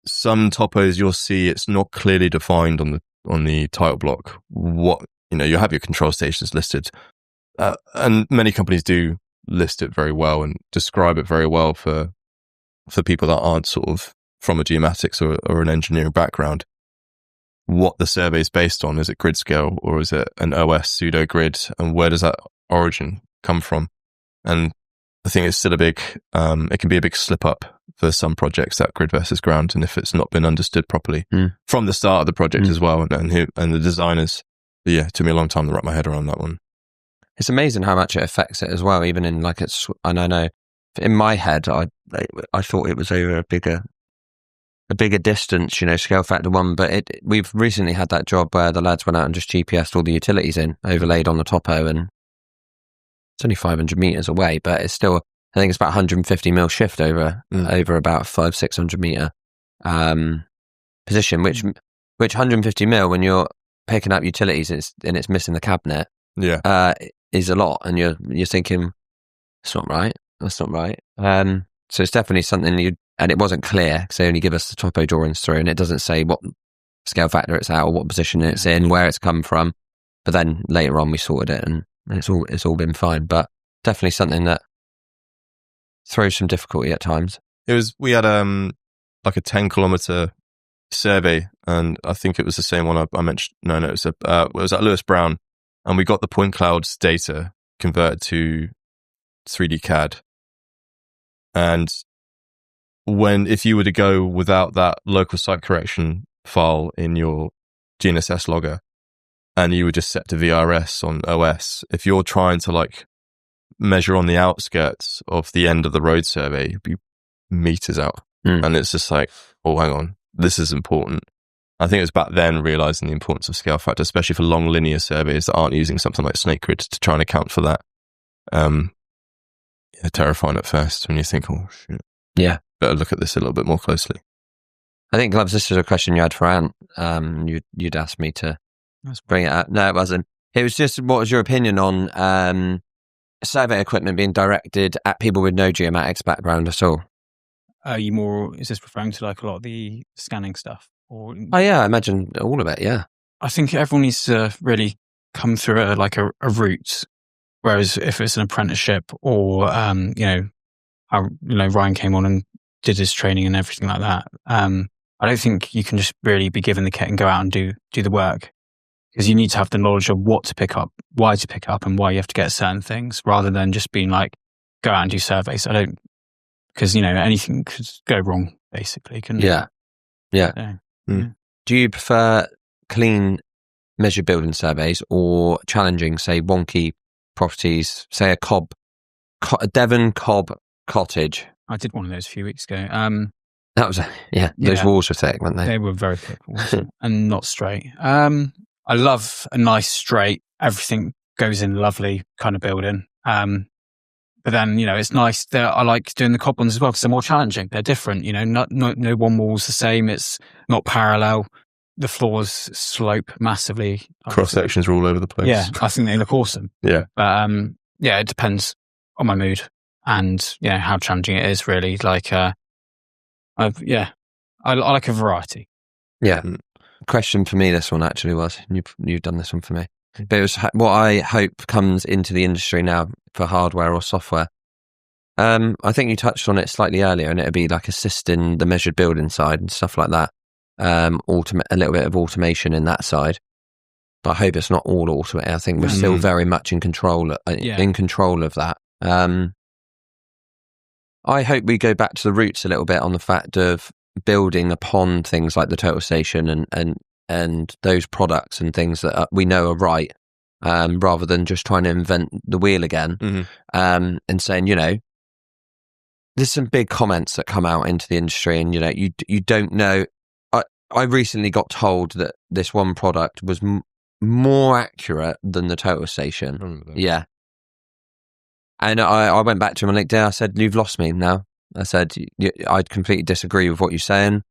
some topos you'll see it's not clearly defined on the title block. What, you know, you have your control stations listed, and many companies do list it very well and describe it very well for people that aren't sort of from a geomatics or an engineering background. What the survey is based on, is it grid scale or is it an OS pseudo grid, and where does that origin come from? And I think it's still it can be a big slip up for some projects, that grid versus ground, and if it's not been understood properly from the start of the project as well, and the designers. But yeah, it took me a long time to wrap my head around that one. It's amazing how much it affects it as well, even in like it's. And I know in my head, I thought it was over a bigger distance, you know, scale factor 1. But we've recently had that job where the lads went out and just GPSed all the utilities in, overlaid on the topo, and it's only 500 meters away, but it's still, I think it's about 150 mil shift over about 500-600 meter position, which 150 mil when you're picking up utilities and it's missing the cabinet, is a lot, and you're thinking that's not right. So it's definitely something and it wasn't clear because they only give us the topo drawings through, and it doesn't say what scale factor it's at or what position it's in, where it's come from. But then later on we sorted it, and it's all been fine. But definitely something that throws some difficulty at times. We had like a 10-kilometer survey, and I think it was the same one I mentioned. No, it was at Lewis Brown, and we got the point clouds data converted to 3D CAD. And if you were to go without that local site correction file in your GNSS logger, and you were just set to VRS on OS, if you're trying to like measure on the outskirts of the end of the road survey, you'd be meters out. And it's just like, oh, hang on, this is important. I think it was back then realizing the importance of scale factor, especially for long linear surveys that aren't using something like Snake Grid to try and account for that. Terrifying at first when you think, oh shit, better look at this a little bit more closely. I think, Gloves, this was a question you had for Ant. You'd asked me to bring it up. No, it wasn't. It was just, what was your opinion on survey equipment being directed at people with no geomatics background at all? Is this referring to like a lot of the scanning stuff? Or Oh yeah, I imagine all of it. Yeah, I think everyone needs to really come through a route. Whereas if it's an apprenticeship or Ryan came on and did his training and everything like that, I don't think you can just really be given the kit and go out and do the work, because you need to have the knowledge of what to pick up, why to pick up, and why you have to get certain things, rather than just being like, go out and do surveys. Because anything could go wrong, basically. Yeah. Do you prefer clean measured building surveys or challenging, say, wonky properties, say a Devon cob cottage. I did one of those a few weeks ago. That was, those walls were thick, weren't they? They were very thick and not straight. I love a nice straight, everything goes in lovely kind of building. But then, it's nice that I like doing the cob ones as well because they're more challenging. They're different, no one wall's the same. It's not parallel. The floors slope massively. Cross sections are all over the place. Yeah, I think they look awesome. Yeah. But, it depends on my mood and, how challenging it is really. Like, I like a variety. Yeah. Question for me, this one actually was, you've done this one for me. But it was what I hope comes into the industry now for hardware or software. I think you touched on it slightly earlier, and it'd be like assisting the measured building side and stuff like that. A little bit of automation in that side. But I hope it's not all automated. I think we're still very much in control of that. I hope we go back to the roots a little bit on the fact of building upon things like the total station and those products and things that we know are right, rather than just trying to invent the wheel again. And saying, there's some big comments that come out into the industry, and you don't know. I recently got told that this one product was more accurate than the total station. Yeah. And I went back to him on LinkedIn. I said, "You've lost me now." I said, "I completely disagree with what you're saying."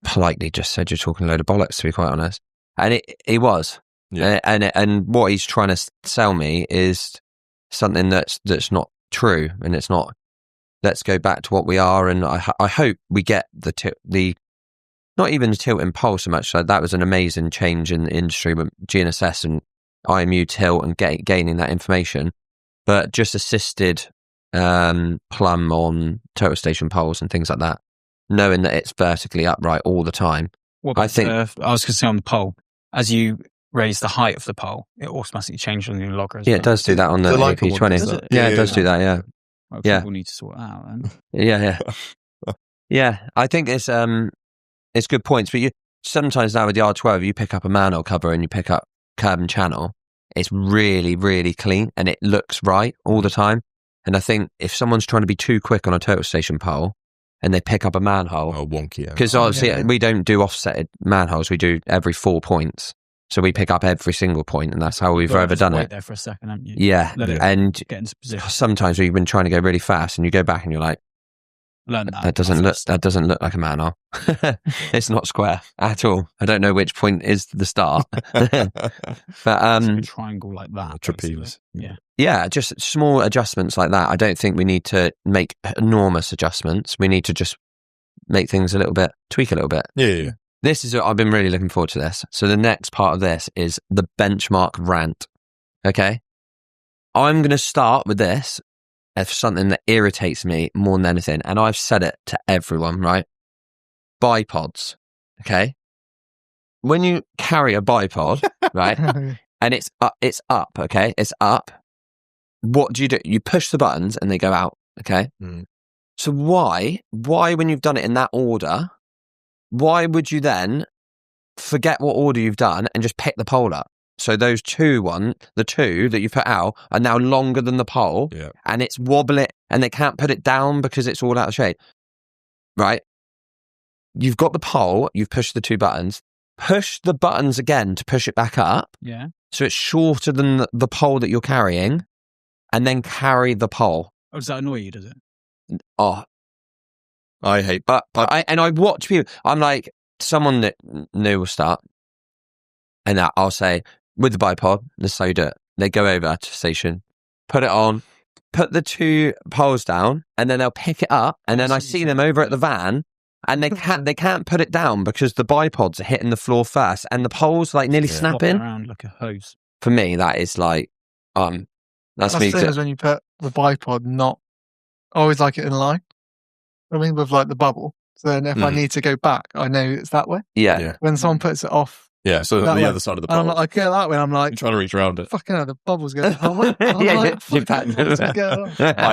Politely just said, "You're talking a load of bollocks," to be quite honest. And it was. Yeah. And what he's trying to sell me is something that's not true, and it's not. Let's go back to what we are, and I hope we get the not even the tilt and pulse so much. So that was an amazing change in the industry with GNSS and IMU tilt and gaining that information, but just assisted plumb on total station poles and things like that, knowing that it's vertically upright all the time. I think I was going to say on the pole, as you raise the height of the pole, it automatically changes on your logger as well. It does do that on the AP20. It does do that, yeah. Well, people need to sort that out then. Yeah. Yeah, I think it's good points, but sometimes now with the R12, you pick up a manhole cover and you pick up curb and channel, it's really, really clean and it looks right all the time. And I think if someone's trying to be too quick on a total station pole and they pick up a manhole, wonky, because obviously we don't do offsetted manholes, we do every 4 points. So we pick up every single point, and that's how we've ever done it. There for a second, haven't you? Yeah, and get into position. Sometimes we've been trying to go really fast, and you go back and you're like, learn that doesn't look like a manhole. It's not square at all. I don't know which point is the start. But a triangle like that, trapeze. Yeah, just small adjustments like that. I don't think we need to make enormous adjustments. We need to just make things tweak a little bit. Yeah. I've been really looking forward to this. So the next part of this is the benchmark rant. Okay, I'm going to start with this as something that irritates me more than anything, and I've said it to everyone, right? Bipods, okay? When you carry a bipod, right, and it's up, okay? It's up. What do? You push the buttons and they go out, okay? So why when you've done it in that order, why would you then forget what order you've done and just pick the pole up? So the two that you put out are now longer than the pole, and it's wobbling, and they can't put it down because it's all out of shape. Right? You've got the pole, you've pushed the two buttons, push the buttons again to push it back up. Yeah. So it's shorter than the pole that you're carrying, and then carry the pole. Oh, does that annoy you, does it? Oh, I hate, but I watch people. I'm like, someone that new will start, and I'll say, with the bipod, this is how you do it. They go over to the station, put it on, put the two poles down, and then they'll pick it up. And then I see them over at the van, and they can't put it down because the bipods are hitting the floor first, and the poles like nearly snapping around like a hose. For me, that is like, that's me. The thing is when you put the bipod, I always like it in line. I mean, with like the bubble. So then if I need to go back, I know it's that way. Yeah. When someone puts it off. Yeah, so the other side of the pole. And I'm like, I get that way. I'm like, you're trying to reach around it. Fucking hell, the bubble's going. I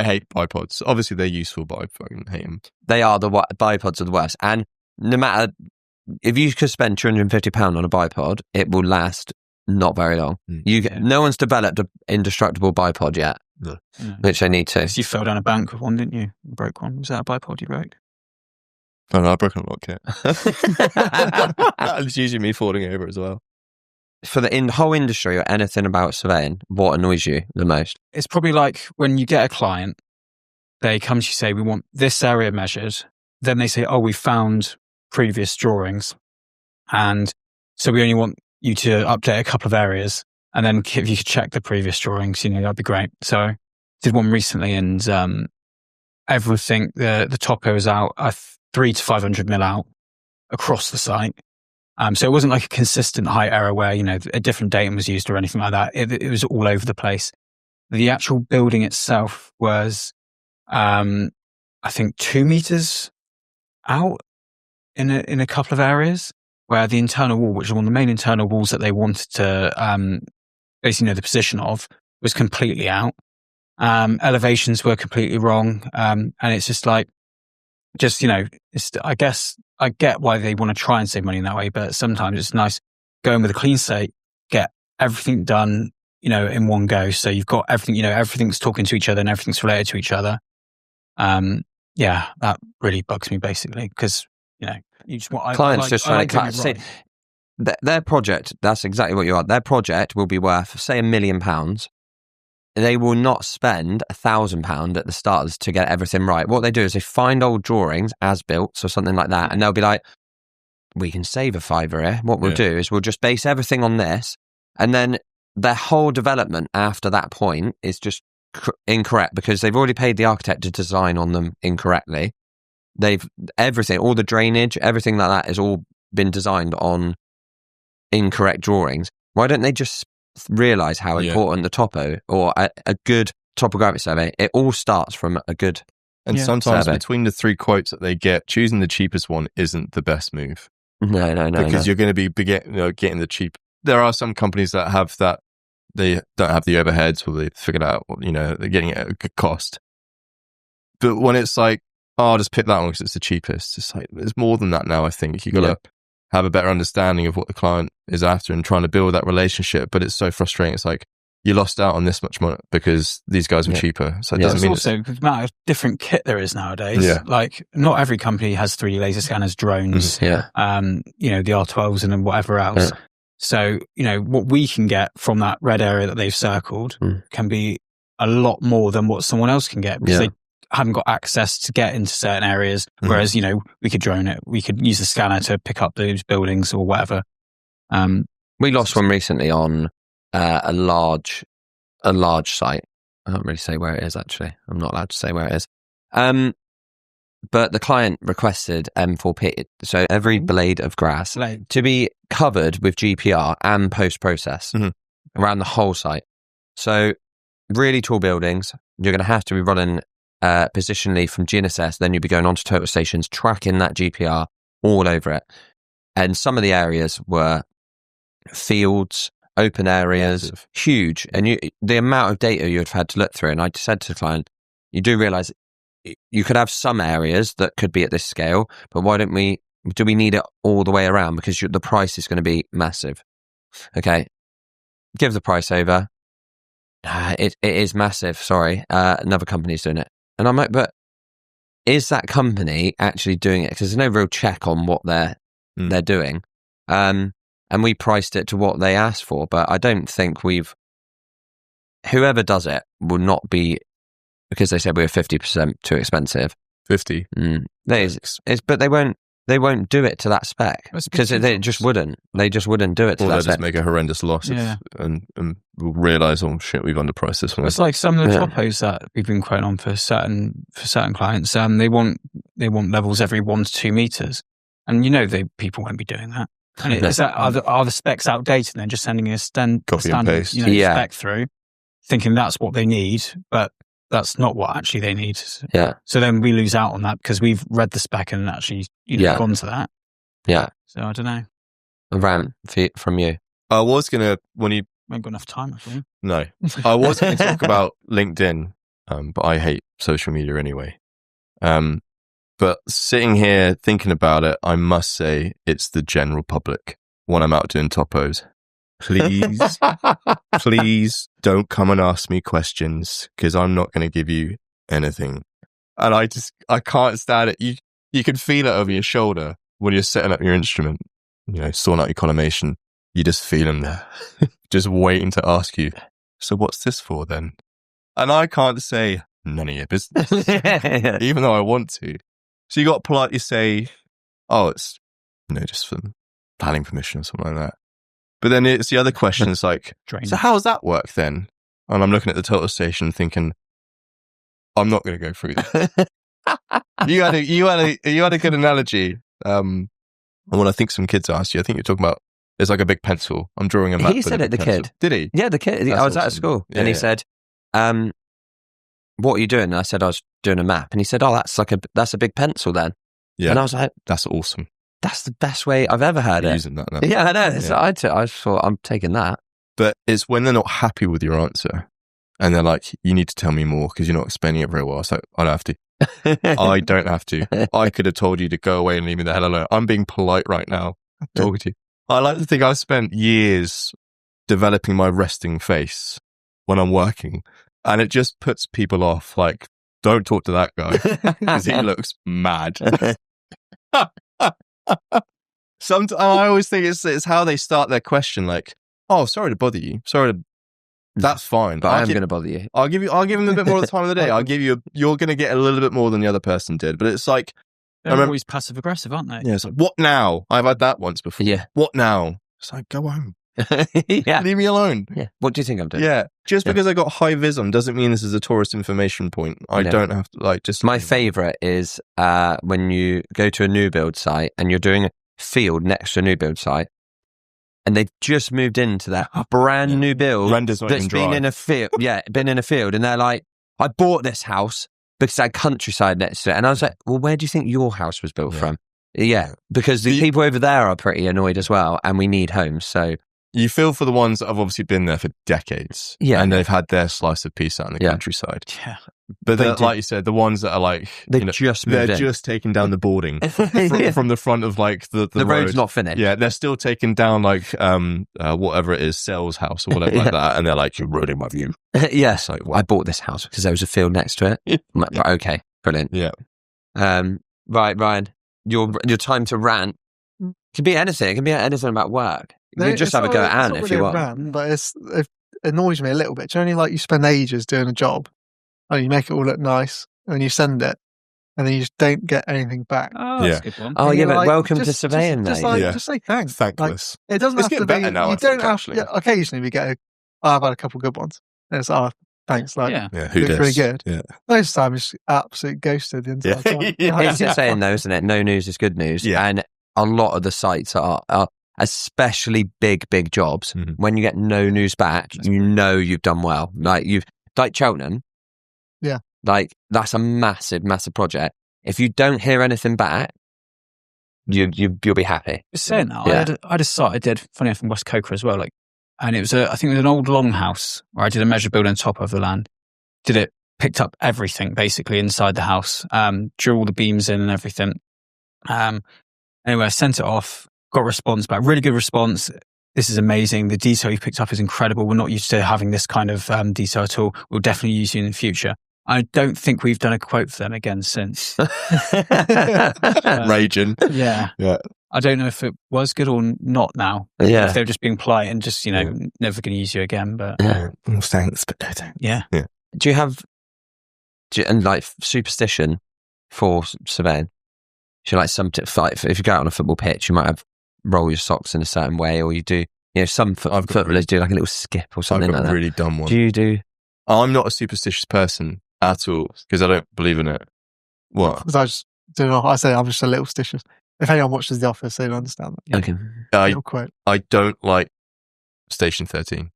hate bipods. Obviously, they're useful, but I fucking hate them. They are bipods are the worst. And no matter if you could spend £250 on a bipod, it will last not very long. No one's developed an indestructible bipod yet, which they need to. You fell down a bank with one, didn't you? You broke one. Was that a bipod you broke? Oh no, I've broken a lot, Kit. It's usually me falling over as well. For the whole industry or anything about surveying, what annoys you the most? It's probably like when you get a client, they come to you, say, we want this area measured. Then they say, oh, we found previous drawings. And so we only want you to update a couple of areas. And then if you could check the previous drawings, that'd be great. So I did one recently, and everything, the topo is out 300 to 500 mil out across the site. So it wasn't like a consistent height error where, a different datum was used or anything like that. It was all over the place. The actual building itself was, I think 2 meters out in a couple of areas, where the internal wall, which is one of the main internal walls that they wanted to, basically know the position of, was completely out. Elevations were completely wrong. And it's just like, I guess I get why they want to try and save money in that way, but sometimes it's nice going with a clean slate, get everything done, in one go. So you've got everything, everything's talking to each other and everything's related to each other. That really bugs me basically, because, you just want, clients just trying to cut. see their project. That's exactly what you are. Their project will be worth, say, £1 million. They will not spend £1,000 at the start to get everything right. What they do is they find old drawings as built or something like that, and they'll be like, we can save a £5 here. What we'll do is we'll just base everything on this, and then their whole development after that point is just incorrect because they've already paid the architect to design on them incorrectly. Everything, all the drainage, everything like that has all been designed on incorrect drawings. Why don't they just realise how important the topo or a good topographic survey, it all starts from a good and sometimes survey. Between the 3 quotes that they get, choosing the cheapest one isn't the best move. No, because you're going to be getting the cheap. There are some companies that have that, they don't have the overheads, or they figured out, they're getting it at a good cost. But when it's like, I'll just pick that one because it's the cheapest, it's like, there's more than that now. I think you've got to have a better understanding of what the client is after and trying to build that relationship. But it's so frustrating. It's like, you lost out on this much money because these guys were cheaper. So it doesn't mean also the amount of different kit there is nowadays. Yeah. Like, not every company has 3D laser scanners, drones, the R12s and then whatever else. Yeah. So, what we can get from that red area that they've circled can be a lot more than what someone else can get, because they haven't got access to get into certain areas. Whereas, we could drone it. We could use the scanner to pick up those buildings or whatever. We lost one recently on a large site. I can't really say where it is, actually. I'm not allowed to say where it is. But the client requested M4P, so every blade of grass, to be covered with GPR and post-process around the whole site. So really tall buildings, you're going to have to be running positionally from GNSS, then you'll be going onto total stations, tracking that GPR all over it. And some of the areas were fields, open areas, huge. And the amount of data you'd have had to look through, and I said to the client, you do realise you could have some areas that could be at this scale, but why don't we, do we need it all the way around? Because the price is going to be massive. Okay. Give the price over. It is massive. Sorry. Another company's doing it. And I'm like, but is that company actually doing it? Because there's no real check on what they're doing. And we priced it to what they asked for, but I don't think whoever does it will not be, because they said we were 50% too expensive. 50. But they won't do it to that spec because they just wouldn't. They just wouldn't do it to that spec. They'll just make a horrendous loss and we'll realise, oh shit, we've underpriced this one. It's like some of the topos that we've been quoting on for certain clients. They want levels every 1 to 2 meters, and people won't be doing that. And is that are the specs outdated? And they're just sending a standard spec through, thinking that's what they need, but that's not what actually they need. Yeah. So then we lose out on that because we've read the spec and actually gone to that. Yeah. So I don't know. A rant from you. I was gonna we haven't got enough time. I think. No, I was going to talk about LinkedIn, but I hate social media anyway. But sitting here thinking about it, I must say it's the general public when I'm out doing topos. please don't come and ask me questions because I'm not going to give you anything. And I can't stand it. You can feel it over your shoulder when you're setting up your instrument, sorting out your collimation. You just feel them there, just waiting to ask you, so what's this for then? And I can't say, none of your business, even though I want to. So you got to politely say, oh, it's, just for planning permission or something like that. But then it's the other question, it's like, so how does that work then? And I'm looking at the total station thinking, I'm not going to go through this. You had a good analogy. And what I think some kids asked you, I think you're talking about, it's like a big pencil. I'm drawing a map. He said it, the pencil. kid. Did he? Yeah, the kid. That's I was at awesome. school Yeah, and he said, what are you doing? And I said, I was doing a map. And he said, oh, that's a big pencil then. Yeah. And I was like, that's awesome. That's the best way I've ever heard it. Using that now. Yeah, I know. Yeah. I thought, I'm taking that. But it's when they're not happy with your answer and they're like, you need to tell me more because you're not explaining it very well. So I don't have to. I don't have to. I could have told you to go away and leave me the hell alone. I'm being polite right now. I'm talking to you. I like to think I've spent years developing my resting face when I'm working, and it just puts people off. Like, don't talk to that guy because he looks mad. Sometimes I always think it's how they start their question. Like, oh, sorry to bother you. That's fine. But I'm going to bother you. I'll give him a bit more of the time of the day. You're going to get a little bit more than the other person did. But it's like, they're always passive aggressive, aren't they? Yeah, it's like, what now? I've had that once before. Yeah. What now? It's like, go home. Yeah. Leave me alone. Yeah. What do you think I'm doing? Yeah. Just because I got high visum doesn't mean this is a tourist information point. I don't have to just. My favourite is when you go to a new build site and you're doing a field next to a new build site, and they've just moved into that brand new build Render's not that's even dry. been in a field. Yeah, been in a field, and they're like, I bought this house because it had countryside next to it. And I was like, well, where do you think your house was built from? Yeah, because the people over there are pretty annoyed as well, and we need homes. So you feel for the ones that have obviously been there for decades. Yeah. And they've had their slice of peace out in the countryside. Yeah. But like you said, the ones that are like, they're just taking down the boarding from the front of like the road's road. not finished. Yeah, they're still taking down like whatever it is, Sell's house or whatever like that, and they're like, you're ruining my view. Yes, like, I bought this house because there was a field next to it. I'm like, right, okay, brilliant. Yeah. Right, Ryan, your time to rant could be anything. It can be anything about work. You can just have a go at Anne if you want. Rant, but it annoys me a little bit. It's only like you spend ages doing a job and you make it all look nice and you send it and then you just don't get anything back. Oh, that's a good one. Oh, And yeah, you're but like, welcome to surveying, just mate. just say thanks. Thankless. Like, it doesn't It's have to getting be. better now, You I don't think, have. actually. Yeah, occasionally we get. I've had a couple of good ones. And it's thanks. Like, Yeah. Yeah, who looks does? really good. Yeah. Most time it's absolute ghosted the entire time. It's just saying though, isn't it? No news is good news. Yeah. And a lot of the sites are especially big jobs. Mhm. When you get no news back, you know you've done well. Like Cheltenham. Yeah. Like that's a massive project. If you don't hear anything back, you'll be happy. Saying that, Yeah. I had a site I did, funny enough, in West Coker as well. Like, and it was I think it was an old longhouse where I did a measure build on top of the land. Picked up everything basically inside the house, drew all the beams in and everything. Anyway, I sent it off, got a response back, really good response. This is amazing. The detail you picked up is incredible. We're not used to having this kind of detail at all. We'll definitely use you in the future. I don't think we've done a quote for them again since. Raging. Yeah. Yeah. I don't know if it was good or not now. Yeah. If they're just being polite and just, never going to use you again. But Yeah. Thanks, but no thanks. yeah. Do you have and like superstition for surveying? Do you like like if you go out on a football pitch, you might have roll your socks in a certain way, or you do. Some footballers do like a little skip or something I've got like a that. really dumb one. Do you do? I'm not a superstitious person at all because I don't believe in it. What? Because I just don't know. I say I'm just a little stitious. If anyone watches The Office, they'll understand that. Okay. Little quote. I don't like Station 13.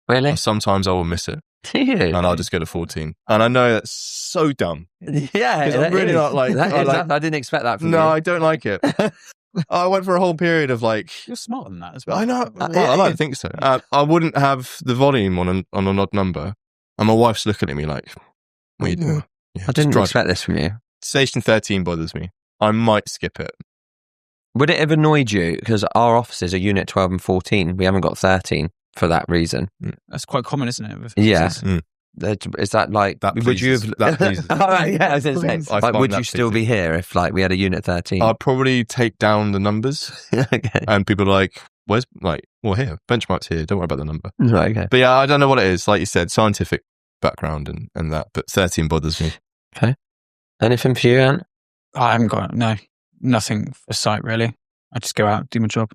Really? Sometimes I will miss it Do you? and I'll just go to 14. And I know that's so dumb. Yeah, 'Cause I'm really not like- I didn't expect that from No, you. I don't like it. I went for a whole period of like, You're smarter than that as well. I know. Well, I don't think so. I wouldn't have the volume on an odd number. And my wife's looking at me like, what are you doing? Yeah, I didn't just drive. expect this from you. Station 13 bothers me. I might skip it. Would it have annoyed you? Because our offices are Unit 12 and 14. We haven't got 13 for that reason. That's quite common, isn't it? With Yeah. offices? Is that like, That would you pleases- have... that pleases me. All right, yeah, I was going to Please. say, I like, find would that you still be pleasing. here if like we had a Unit 13? I'd probably take down the numbers, Okay. and people are like, "Where's like? Well, here, benchmark's here. Don't worry about the number." Right, okay. But yeah, I don't know what it is. Like you said, scientific background and that, but 13 bothers me. Anything for you, Ant? I haven't got nothing for sight really. I just go out, do my job.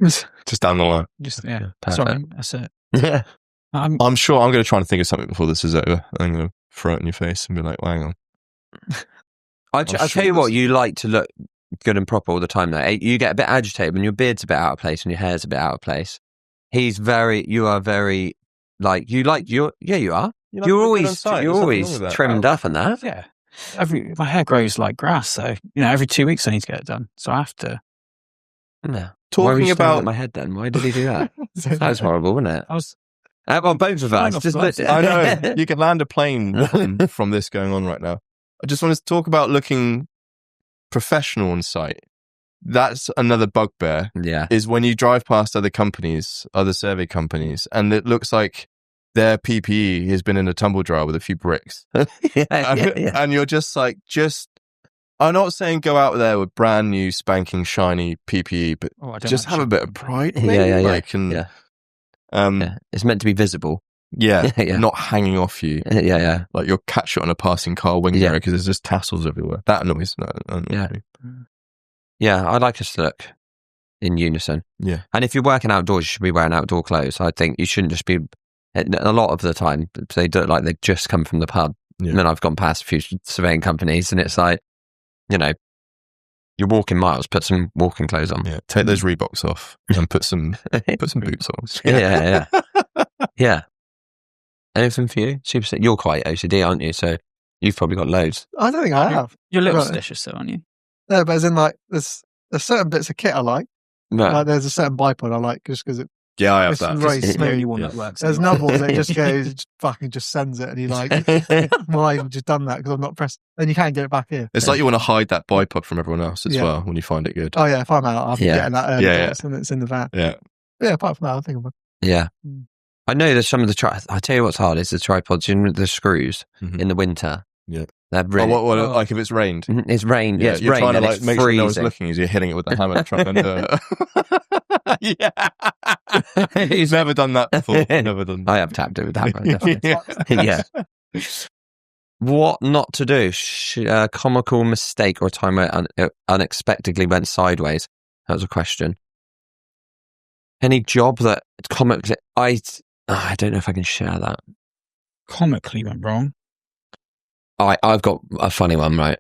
Just down the line. Just yeah. Perfect. Sorry, that's it. Yeah. I'm sure I'm going to try and think of something before this is over. I'm going to throw it in your face and be like, well, "Hang on." I'll sure tell you what, this- you like to look good and proper all the time, though. You get a bit agitated when your beard's a bit out of place and your hair's a bit out of place. You are very, like, you are. You're always trimmed up and that. Yeah. My hair grows like grass, so every 2 weeks I need to get it done. So I have to. Yeah. Why were Talking you staring about at my head then? Why did he do that? That was horrible, wasn't it? I was. Well, both of us. Flying off Just gloves. look. I know you could land a plane from this going on right now. I just wanted to talk about looking professional on site. That's another bugbear. Yeah. Is when you drive past other companies, other survey companies, and it looks like their PPE has been in a tumble dryer with a few bricks, and you're just like, I'm not saying go out there with brand new spanking shiny PPE, but Oh, I don't just have a bit of pride. Yeah, Maybe, yeah. Like, and, Yeah. yeah. It's meant to be visible. Yeah, Yeah. not hanging off you. Yeah. Like you'll catch it on a passing car wing Yeah. mirror because there's just tassels everywhere. That annoys Yeah. me. Yeah, I'd like us to look in unison. Yeah. And if you're working outdoors, you should be wearing outdoor clothes. I think you shouldn't just be, a lot of the time, they do it like they just come from the pub. Yeah. And then I've gone past a few surveying companies and it's like, you're walking miles, put some walking clothes on. Yeah, take those Reeboks off and put some boots on. Yeah. Yeah. Anything for you? You're quite OCD, aren't you? So you've probably got loads. I don't think I have. You're a little Right. suspicious, though, aren't you? No, but as in like there's certain bits of kit I like. Right. Like there's a certain bipod I like just because Yeah, I have it's that. very It's the smooth. only one Yeah. that works. There's anyway. another one that just goes, it just sends it, and you're like, why have you just done that? Because I'm not pressed. Then you can't get it back in. It's like you want to hide that bipod from everyone else as Yeah. well when you find it good. Oh yeah, if I'm out, I'm Yeah. getting that early. Yeah. And it's in the van. Yeah. But yeah, apart from that, I think I'm. Yeah. Mm. I know there's some of the I tell you what's hard is the tripods, the screws Mhm. in the winter. Yeah. They're really... What, like if it's rained? It's rained. Yeah, it's you're rained trying to and like it's make sure no one's freezing. looking as you're hitting it with the hammer trying to. Yeah. He's never done that before. Never done. I have tapped it with that one, definitely. Yeah. What not to do? Comical mistake or a time where it unexpectedly went sideways? That was a question. Any job that comically... I don't know if I can share that. Comically went wrong. I've got a funny one, right?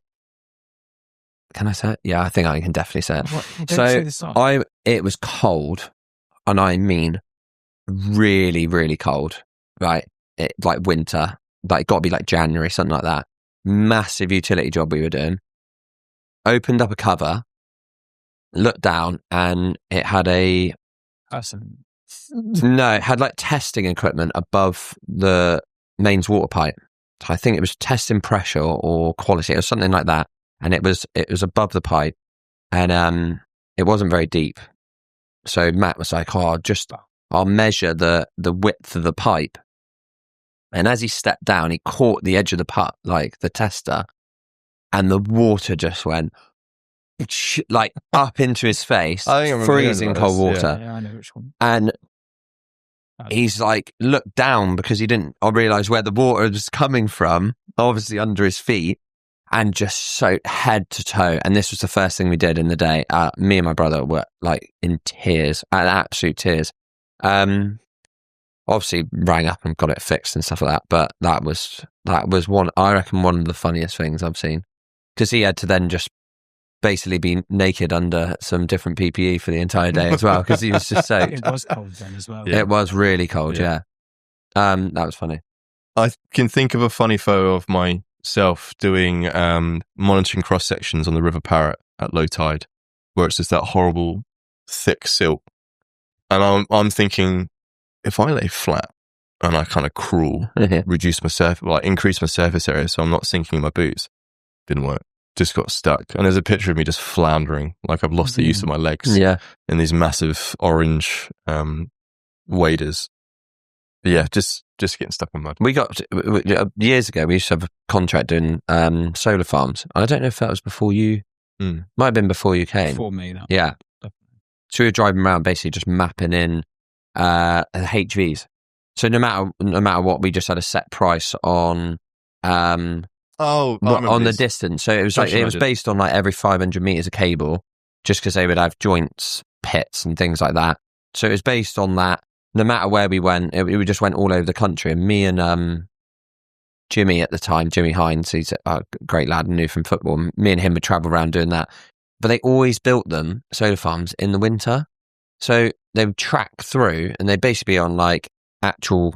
Can I say it? Yeah, I think I can definitely say it. Don't So, say this side. It was cold, and I mean really, really cold, right? Like winter, like got to be like January, something like that. Massive utility job we were doing. Opened up a cover, looked down, and it had it had like testing equipment above the mains water pipe. So I think it was testing pressure or quality or something like that. And it was above the pipe, and it wasn't very deep. So Matt was like, I'll measure the width of the pipe. And as he stepped down, he caught the edge of the pipe, like the tester, and the water just went like up into his face, I think I remember hearing freezing about cold this, yeah. water. Yeah, I know which one. And he's like, looked down because I realised where the water was coming from, obviously under his feet, and just soaked head to toe. And this was the first thing we did in the day. Me and my brother were like in tears, absolute tears. Obviously rang up and got it fixed and stuff like that. But that was one of the funniest things I've seen, because he had to then just basically be naked under some different PPE for the entire day as well, because he was just soaked. It was cold then as well. Yeah. It was really cold, yeah. That was funny. I can think of a funny photo of myself doing monitoring cross sections on the River Parrot at low tide, where it's just that horrible thick silt, and I'm thinking, if I lay flat and I kind of crawl, increase my surface area so I'm not sinking in my boots, didn't work. just got stuck. And there's a picture of me just floundering, like I've lost the use of my legs Yeah. in these massive orange waders. But yeah, just getting stuck in mud. We got years ago. We used to have a contract doing solar farms. I don't know if that was before you. Might have been before you came. Before me, that. Yeah. So we were driving around, basically just mapping in HVs. So no matter what, we just had a set price on on the distance. So it was based on like every 500 meters of cable, just because they would have joints, pits, and things like that. So it was based on that. No matter where we went, we just went all over the country. And me and Jimmy at the time, Jimmy Hines, he's a great lad and knew from football. Me and him would travel around doing that. But they always built them, solar farms, in the winter. So they would track through, and they'd basically be on like actual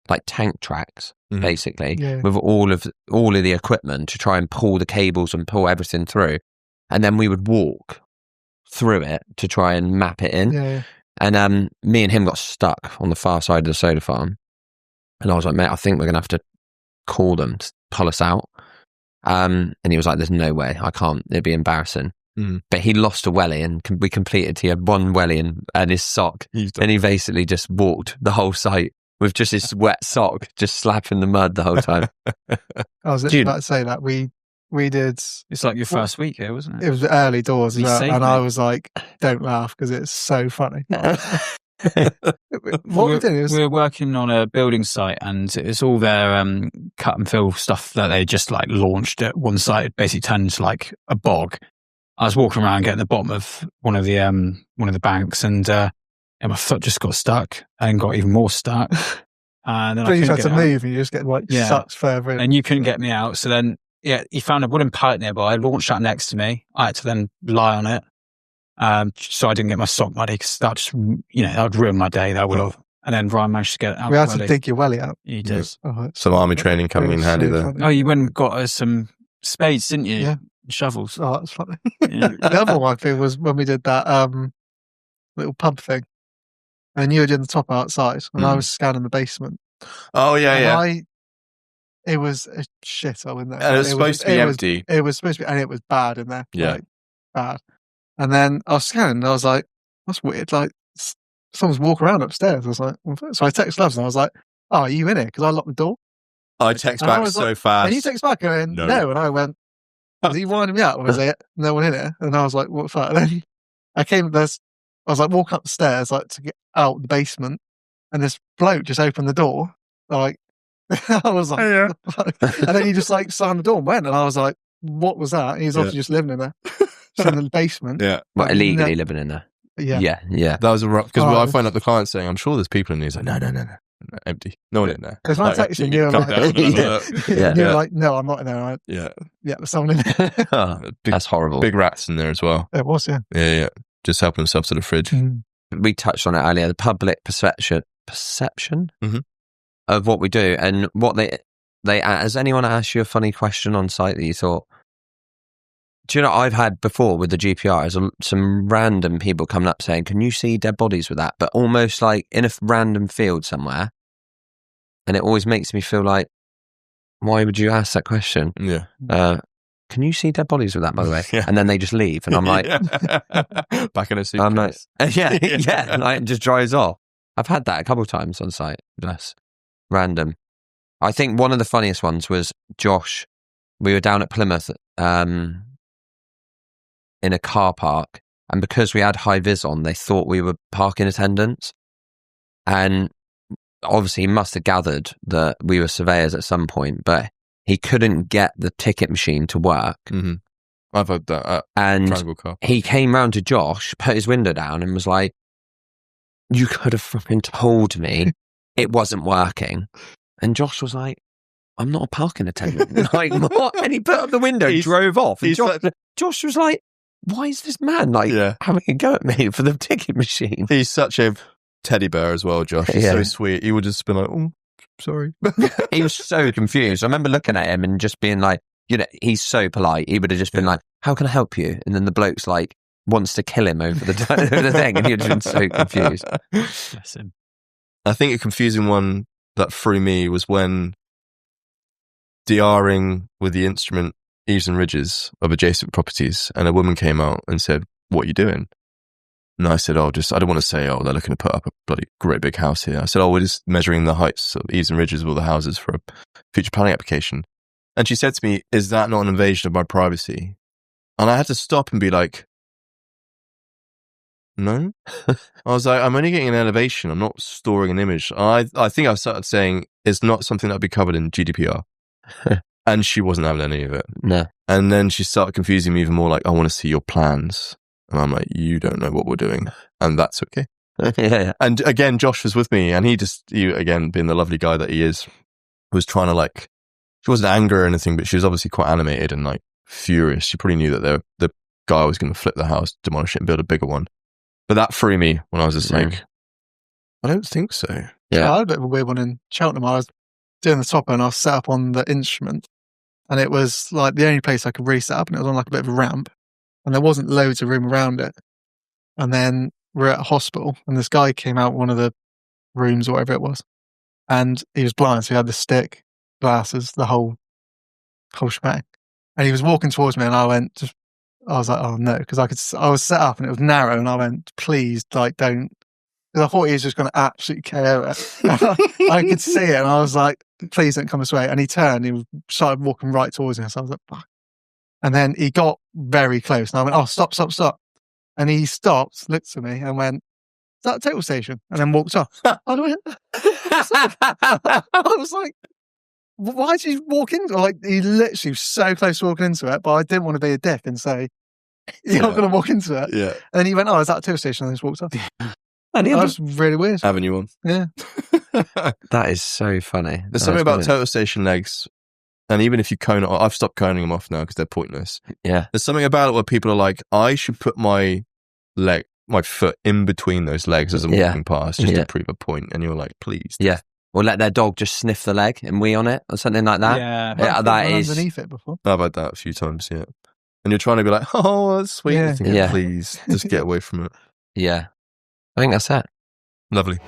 like tank tracks, basically, with all of the equipment to try and pull the cables and pull everything through. And then we would walk through it to try and map it in. Yeah. And me and him got stuck on the far side of the solar farm. And I was like, mate, I think we're going to have to call them to pull us out. And he was like, there's no way, I can't, it'd be embarrassing. But he lost a welly, and we completed. He had one welly and his sock, and he basically just walked the whole site with just his wet sock, just slapping the mud the whole time. I was about to say that we did. It's like your first week here, wasn't it? It was early doors, You saved and me. I was like, "Don't laugh because it's so funny." What we did is we were working on a building site, and it's all their cut and fill stuff that they just like launched at one site. It basically turned into like a bog. I was walking around getting the bottom of one of the banks, and my foot just got stuck and got even more stuck. And then you I just had couldn't to get move, and you just get like sucked further in. and you couldn't get me out. So then, he found a wooden pallet nearby, launched that next to me. I had to then lie on it, so I didn't get my sock muddy, because that just, that would ruin my day. That would have. And then Ryan managed to get it out. We had to dig your welly out. You did. Some army training coming in handy there. Oh, you went and got us some spades, didn't you? Yeah. Shovels. Oh, that's funny. Yeah. The other one thing was when we did that little pub thing, and you were doing the top outside, and I was scanning the basement. Oh yeah. It was a shithole in there. And it was supposed to be empty. It was supposed to be, and it was bad in there. Yeah. Like, bad. And then I was scanning, and I was like, that's weird. Like, someone's walking around upstairs. I was like, so I texted Loves, and I was like, oh, are you in here? Because I locked the door. I text And I back was so like, fast. And you text back, and No. no. And I went, was he winding me up? Or was there no one in it? And I was like, what the fuck? And then I was like walking up the stairs, like to get out the basement, and this bloke just opened the door. Like, I was like, and then he just like slammed the door and went, and I was like, what was that? And he's obviously just living in there. Just in the basement. Yeah. But illegally living in there. Yeah. Yeah. That was a rough, because Oh. I phoned up the client saying, I'm sure there's people in there. He's like, no, empty. No one in there. Because when I texted you, you were calm like, down. you were like, no, I'm not in there. Yeah. There's someone in there. Oh, that's horrible. Big rats in there as well. It was, yeah. Yeah. Just helping themselves to the fridge. We touched on it earlier, the public perception of what we do, and what they has anyone asked you a funny question on site that you thought, do you know, I've had before with the GPR, some random people coming up saying, can you see dead bodies with that? But almost like in a random field somewhere. And it always makes me feel like, why would you ask that question? Yeah. Can you see dead bodies with that, by the way? Yeah. And then they just leave. And I'm like, back in a suitcase. I'm like, yeah, like, it just dries off. I've had that a couple of times on site. That's random. I think one of the funniest ones was Josh. We were down at Plymouth in a car park, and because we had high vis on, they thought we were parking attendants. And obviously, he must have gathered that we were surveyors at some point, but he couldn't get the ticket machine to work. Mm-hmm. I've had that. And Triangle car. he came round to Josh, put his window down, and was like, you could have fucking told me it wasn't working. And Josh was like, I'm not a parking attendant. Like, what? And he put up the window, drove off. And Josh was like, why is this man having a go at me for the ticket machine? He's such a teddy bear as well, Josh. He's so sweet. He would just be like, oh, sorry. He was so confused. I remember looking at him and just being like, he's so polite. He would have just been like, how can I help you? And then the bloke's like, wants to kill him over the thing. And he'd been so confused. Bless him. I think a confusing one that threw me was when DRing with the instrument eaves and ridges of adjacent properties, and a woman came out and said, "What are you doing?" And I said, I don't want to say, they're looking to put up a bloody great big house here. I said, we're just measuring the heights of eaves and ridges of all the houses for a future planning application. And she said to me, "Is that not an invasion of my privacy?" And I had to stop and be like, no. I was like, I'm only getting an elevation. I'm not storing an image. I think I started saying it's not something that would be covered in GDPR. And she wasn't having any of it. No. And then she started confusing me even more, like, I want to see your plans. And I'm like, you don't know what we're doing. And that's okay. Yeah. And again, Josh was with me, and he again, being the lovely guy that he is, was trying to, like, she wasn't angry or anything, but she was obviously quite animated and, like, furious. She probably knew that the guy was going to flip the house, demolish it, and build a bigger one. But that threw me when I was just like, I don't think so. Yeah, I had a bit of a weird one in Cheltenham. I was doing the topper and I was set up on the instrument, and it was like the only place I could really set up, and it was on like a bit of a ramp, and there wasn't loads of room around it. And then we're at a hospital, and this guy came out one of the rooms or whatever it was, and he was blind, so he had the stick, glasses, the whole shebang. And he was walking towards me, and I was like, oh no, because I was set up and it was narrow, and I went, please, like, don't. Because I thought he was just going to absolutely KO it. I could see it, and I was like, please don't come this way. And he turned, he started walking right towards me. So I was like, fuck. And then he got very close, and I went, oh, stop. And he stopped, looked at me, and went, is that a total station? And then walked off. I was like, why did you walk into it? Like, he literally was so close to walking into it, but I didn't want to be a dick and say, you're not going to walk into it. Yeah. And then he went, oh, is that a total station? And then just walked off. And That was really weird. Avenue 1. Yeah. That is so funny. There's something about total station legs, and even if you cone it, I've stopped coning them off now because they're pointless. Yeah. There's something about it where people are like, I should put my foot in between those legs as I'm walking past just to prove a point. And you're like, please. Yeah. Or let their dog just sniff the leg and wee on it or something like that. Yeah. That is underneath it before. I've had that a few times, yeah. And you're trying to be like, oh, that's sweet. Yeah. Thinking, please, just get away from it. Yeah. I think that's it. Lovely.